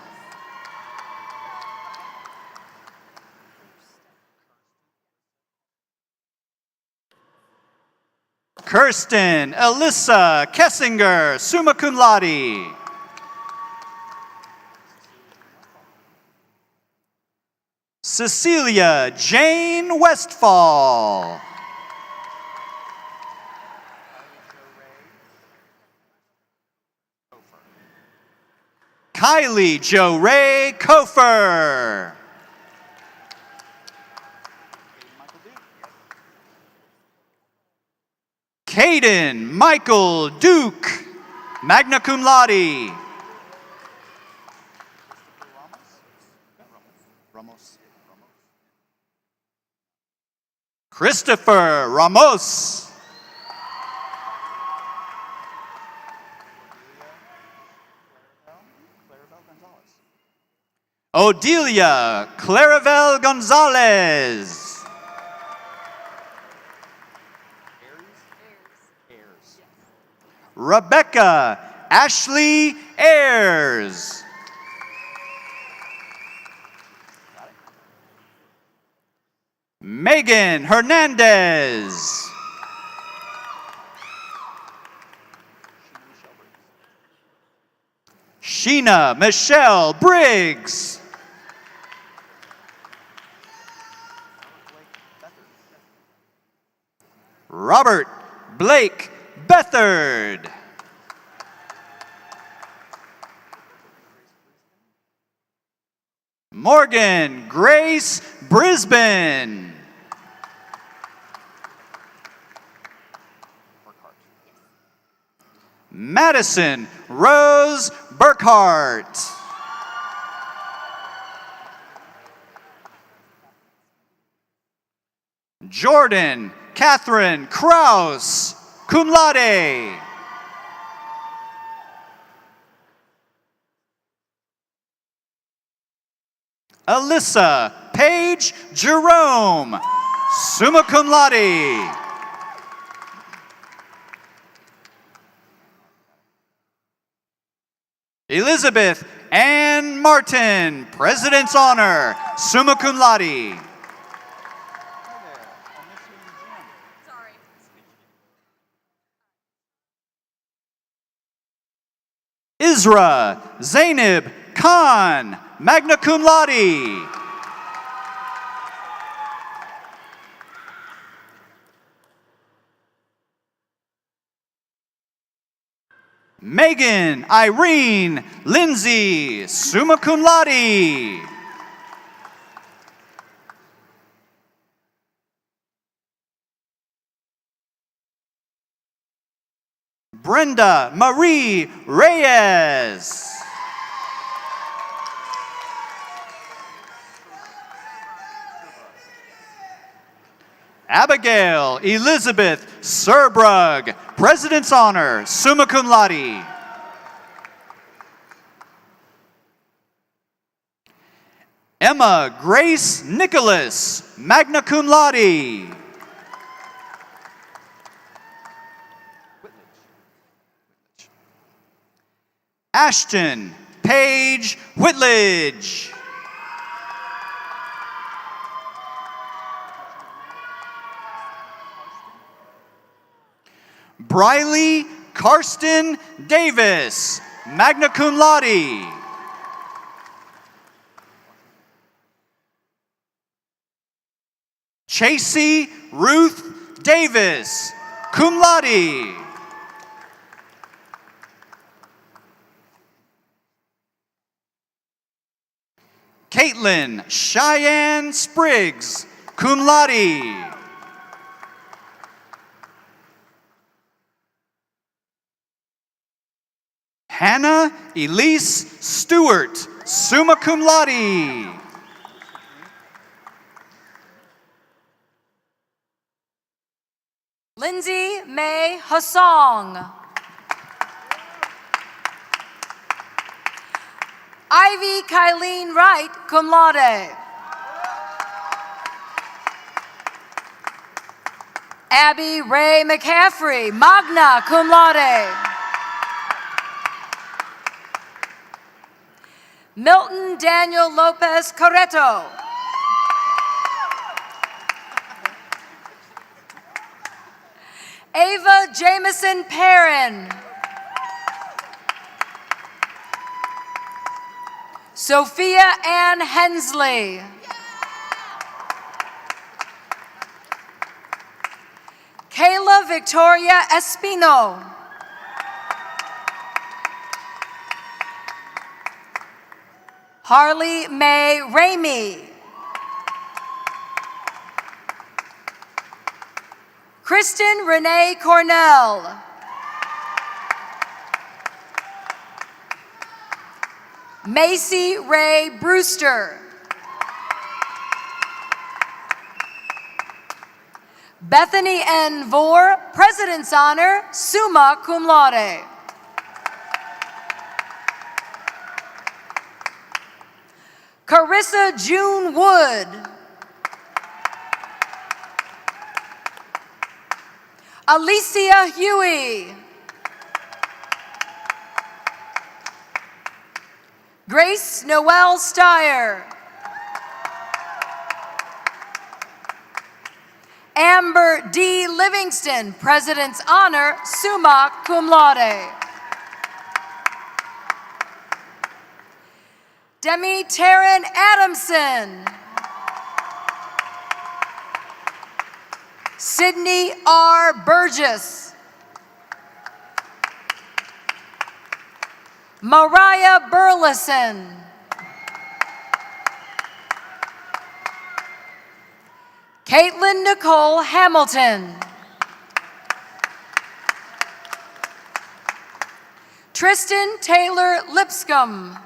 Kirsten Alyssa Kessinger, summa cum laude. Cecilia Jane Westfall. Kylie Jo Ray Kofer. Caden Michael Duke, magna cum laude. Christopher Ramos. Odelia Claravel Gonzalez. Rebecca Ashley Ayers. Megan Hernandez. Sheena Michelle Briggs. Robert Blake Bethard. Morgan Grace Brisbane. Madison Rose Burkhart. Jordan Catherine Kraus, cum laude. Alyssa Paige Jerome, summa cum laude. Elizabeth Ann Martin, President's Honor, summa cum laude. Isra Zainab Khan, magna cum laude. Megan Irene Lindsay, summa cum laude. Brenda Marie Reyes. Abigail Elizabeth Serbrug, President's Honor, summa cum laude. Emma Grace Nicholas, magna cum laude. Ashton Paige Whitledge. Briley Karsten Davis, magna cum laude. Chasey Ruth Davis, cum laude. Caitlin Cheyenne Spriggs, cum laude. Hannah Elise Stewart, summa cum laude. Lindsay May Hassong. Ivy Kylene Wright, cum laude. Abby Ray McCaffrey, magna cum laude. Milton Daniel Lopez Correto. Ava Jameson Perrin. Sophia Ann Hensley. Kayla Victoria Espino. Harley May Ramey. Kristen Renee Cornell. Macy Ray Brewster. Bethany N. Vore, President's Honor, summa cum laude. Corinne Marissa June Wood. Alicia Huey. Grace Noel Steyer. Amber D. Livingston, President's Honor, summa cum laude. Demi Taryn Adamson. Sydney R. Burgess. Mariah Burleson. Caitlin Nicole Hamilton. Tristan Taylor Lipscomb.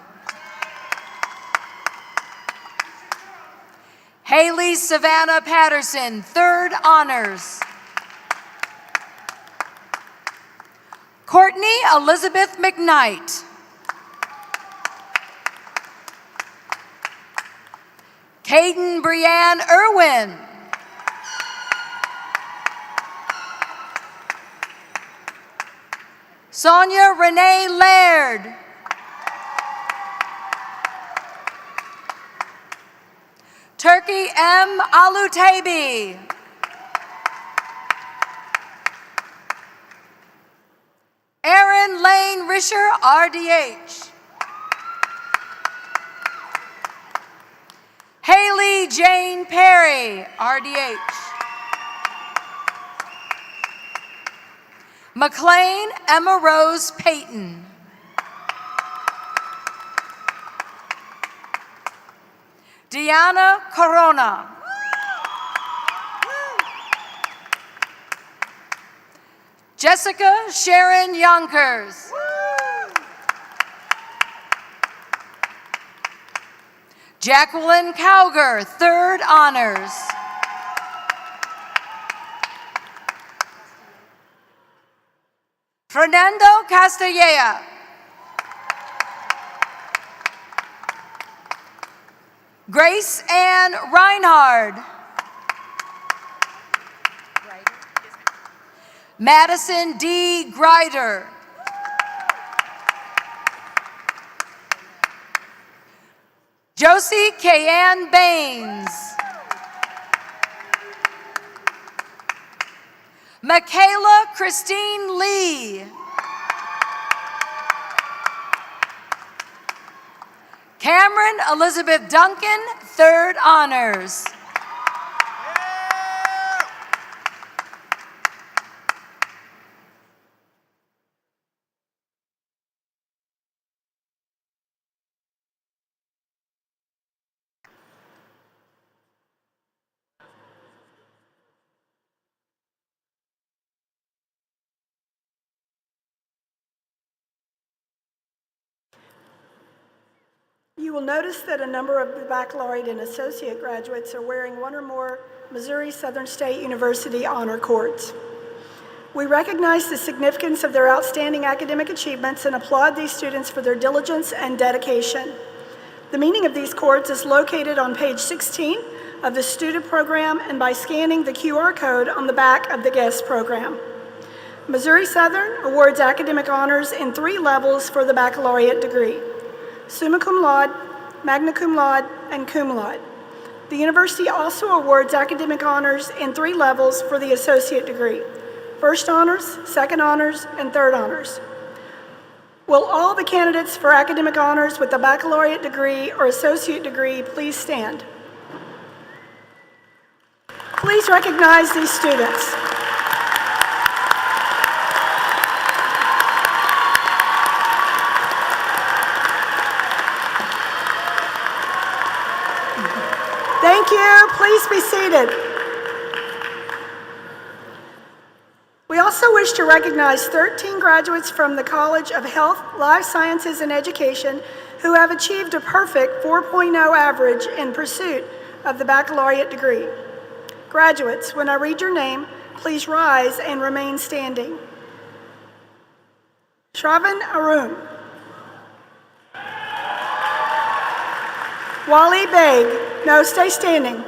Haley Savannah Patterson, 3rd Honors. Courtney Elizabeth McKnight. Caden Brianne Irwin. Sonia Renee Laird. Turkey M. Alutabi. Erin Lane Risher, RDH. Haley Jane Perry, RDH. McLean Emma Rose Payton. Diana Corona. Jessica Sharon Yonkers. Jacqueline Cowger, 3rd Honors. Fernando Castilleja. Grace Ann Reinhard. Madison D. Grider. Josie Kayanne Baines. Michaela Christine Lee. Cameron Elizabeth Duncan, 3rd Honors. You will notice that a number of the baccalaureate and associate graduates are wearing one or more Missouri Southern State University honor cords. We recognize the significance of their outstanding academic achievements and applaud these students for their diligence and dedication. The meaning of these cords is located on page 16 of the student program and by scanning the QR code on the back of the guest program. Missouri Southern awards academic honors in 3 levels for the baccalaureate degree: summa cum laude, magna cum laude, and cum laude. The university also awards academic honors in 3 levels for the associate degree: 1st honors, 2nd honors, and 3rd honors. Will all the candidates for academic honors with a baccalaureate degree or associate degree please stand? Please recognize these students. Thank you. Please be seated. We also wish to recognize 13 graduates from the College of Health, Life Sciences, and Education who have achieved a perfect 4.0 average in pursuit of the baccalaureate degree. Graduates, when I read your name, please rise and remain standing. Shravan Arun. Wally Begg. No, stay standing.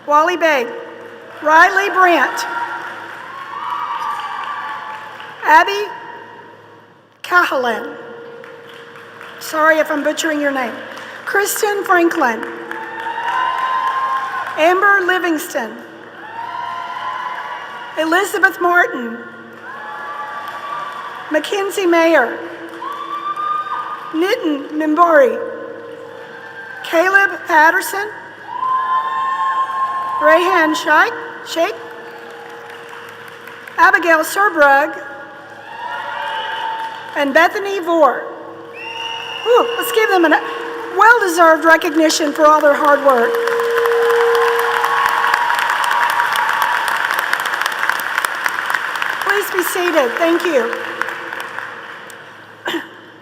Wally Begg. Riley Brandt. Abby Cahalan. Sorry if I'm butchering your name. Kristen Franklin. Amber Livingston. Elizabeth Martin. Mackenzie Mayer. Nitin Mimbori. Caleb Patterson. Rayhan Sheikh. Abigail Serbrug. And Bethany Vore. Ooh, let's give them a well-deserved recognition for all their hard work. Please be seated. Thank you.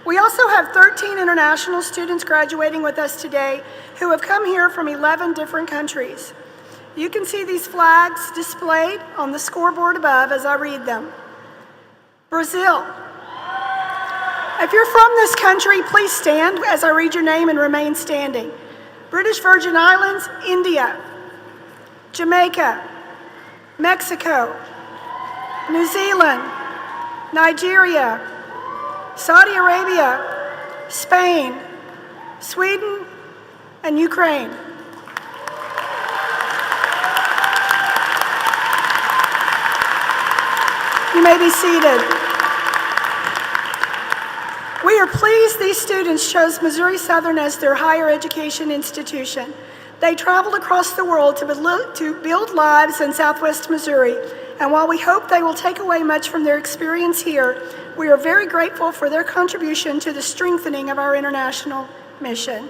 We also have 13 international students graduating with us today who have come here from 11 different countries. You can see these flags displayed on the scoreboard above as I read them. Brazil. If you're from this country, please stand as I read your name and remain standing. British Virgin Islands, India. Jamaica. Mexico. New Zealand. Nigeria. Saudi Arabia. Spain. Sweden, and Ukraine. You may be seated. We are pleased these students chose Missouri Southern as their higher education institution. They traveled across the world to build lives in Southwest Missouri, and while we hope they will take away much from their experience here, we are very grateful for their contribution to the strengthening of our international mission.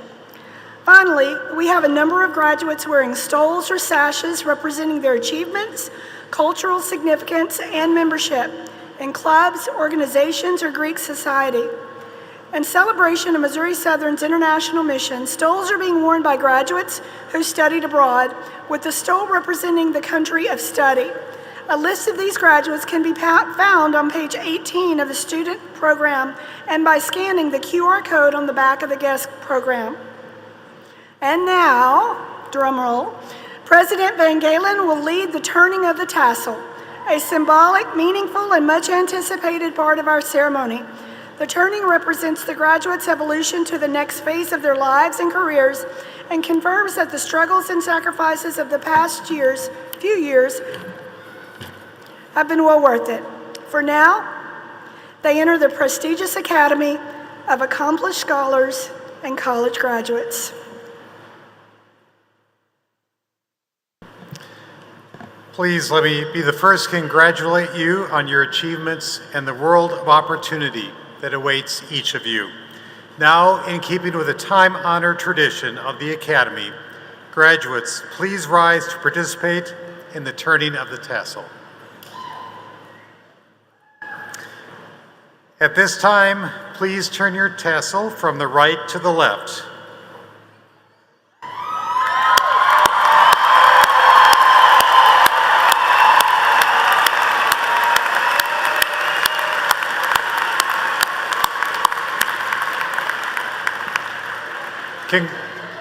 Finally, we have a number of graduates wearing stoles or sashes representing their achievements, cultural significance, and membership in clubs, organizations, or Greek society. In celebration of Missouri Southern's international mission, stoles are being worn by graduates who studied abroad, with the stole representing the country of study. A list of these graduates can be found on page 18 of the student program and by scanning the QR code on the back of the guest program. And now, drum roll, President Van Galen will lead the turning of the tassel, a symbolic, meaningful, and much anticipated part of our ceremony. The turning represents the graduates' evolution to the next phase of their lives and careers and confirms that the struggles and sacrifices of the past few years have been well worth it. For now, they enter the prestigious Academy of Accomplished Scholars and College Graduates. Please let me be the first to congratulate you on your achievements and the world of opportunity that awaits each of you. Now, in keeping with the time-honored tradition of the Academy, graduates, please rise to participate in the turning of the tassel. At this time, please turn your tassel from the right to the left.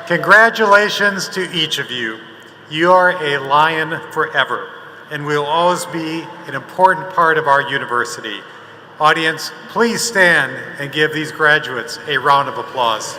Congratulations to each of you. You are a Lion forever and will always be an important part of our university. Audience, please stand and give these graduates a round of applause.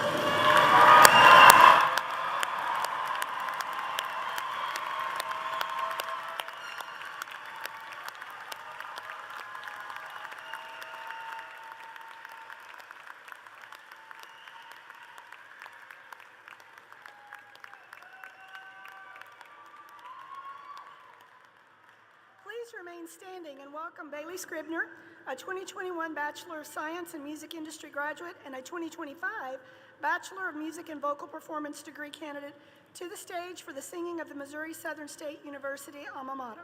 Please remain standing and welcome Bailey Scribner, a 2021 Bachelor of Science in Music Industry graduate and a 2025 Bachelor of Music and Vocal Performance degree candidate, to the stage for the singing of the Missouri Southern State University alma mater.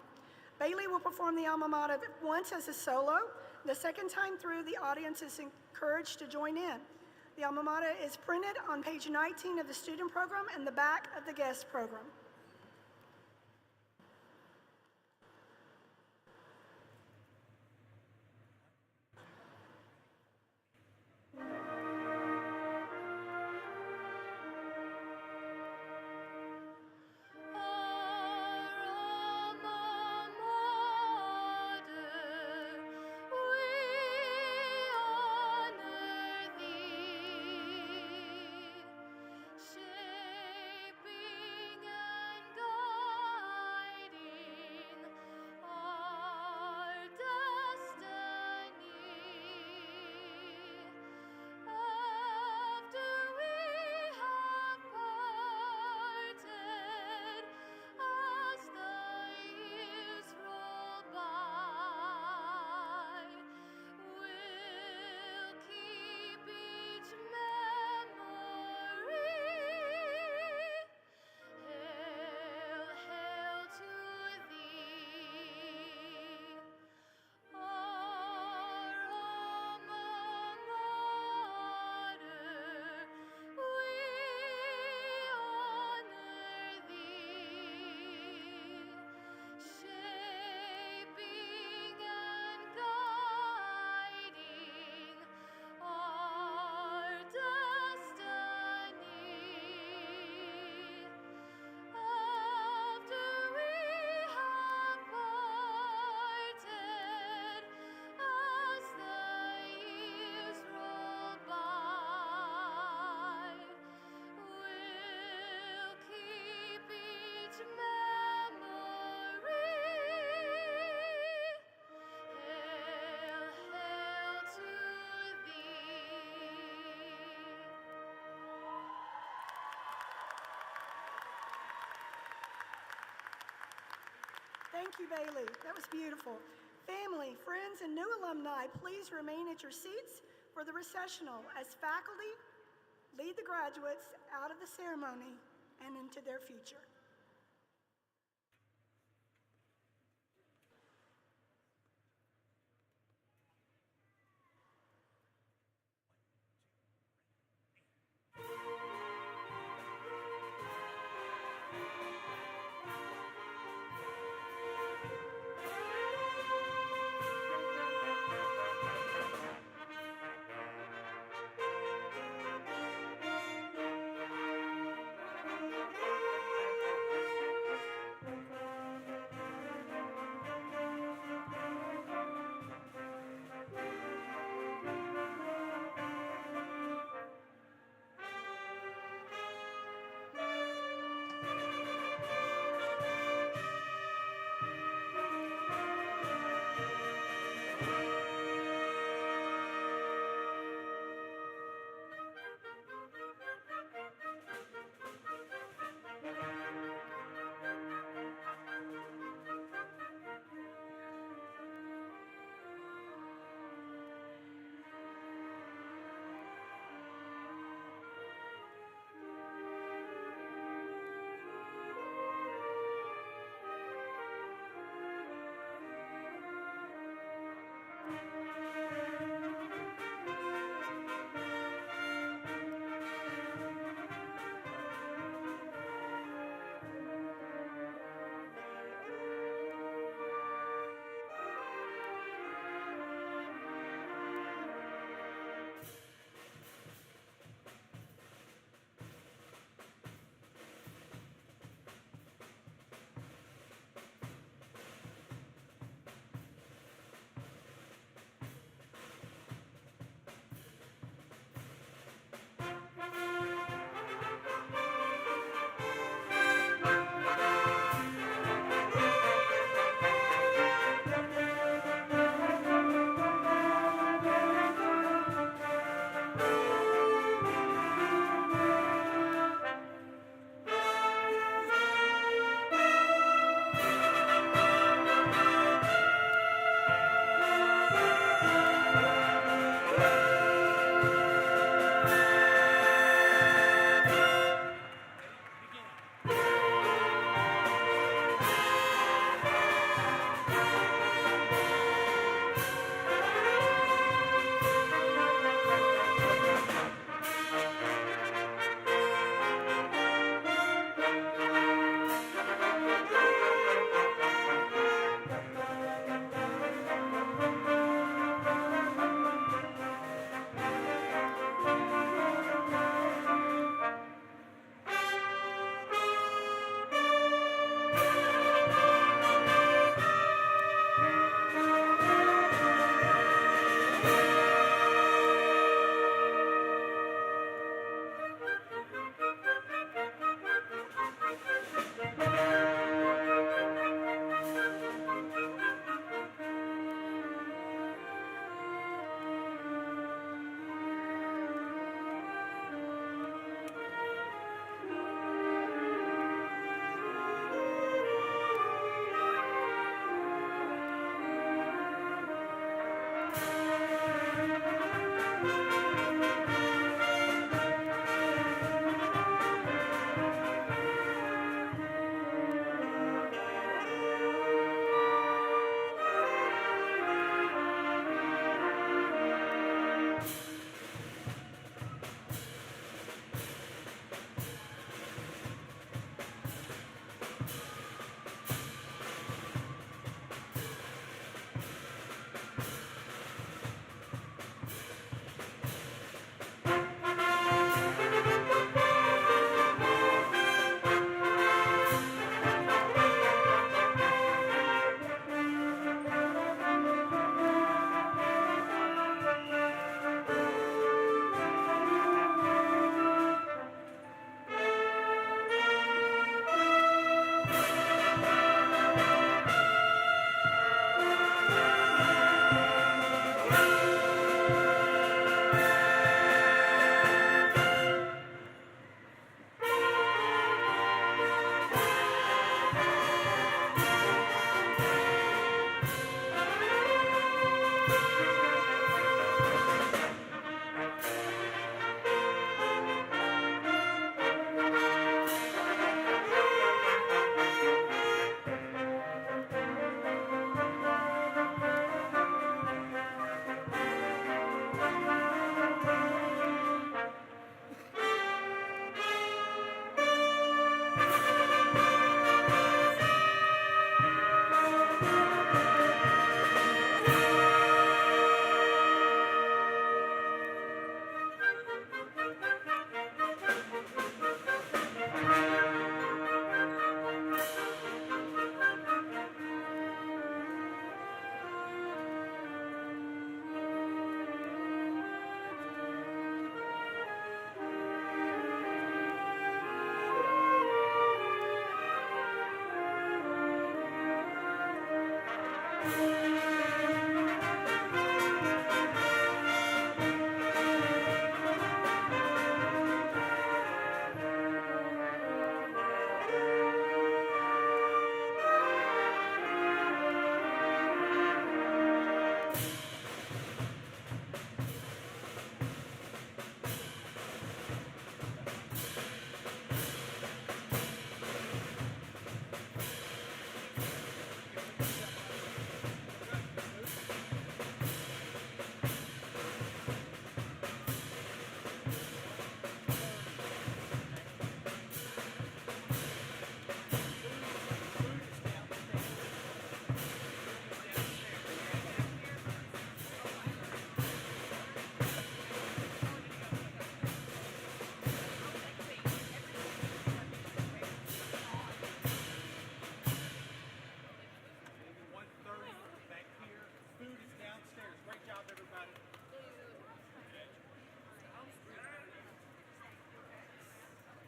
Bailey will perform the alma mater once as a solo. The second time through, the audience is encouraged to join in. The alma mater is printed on page 19 of the student program and the back of the guest program. Thank you, Bailey. That was beautiful. Family, friends, and new alumni, please remain at your seats for the recessional as faculty lead the graduates out of the ceremony and into their future.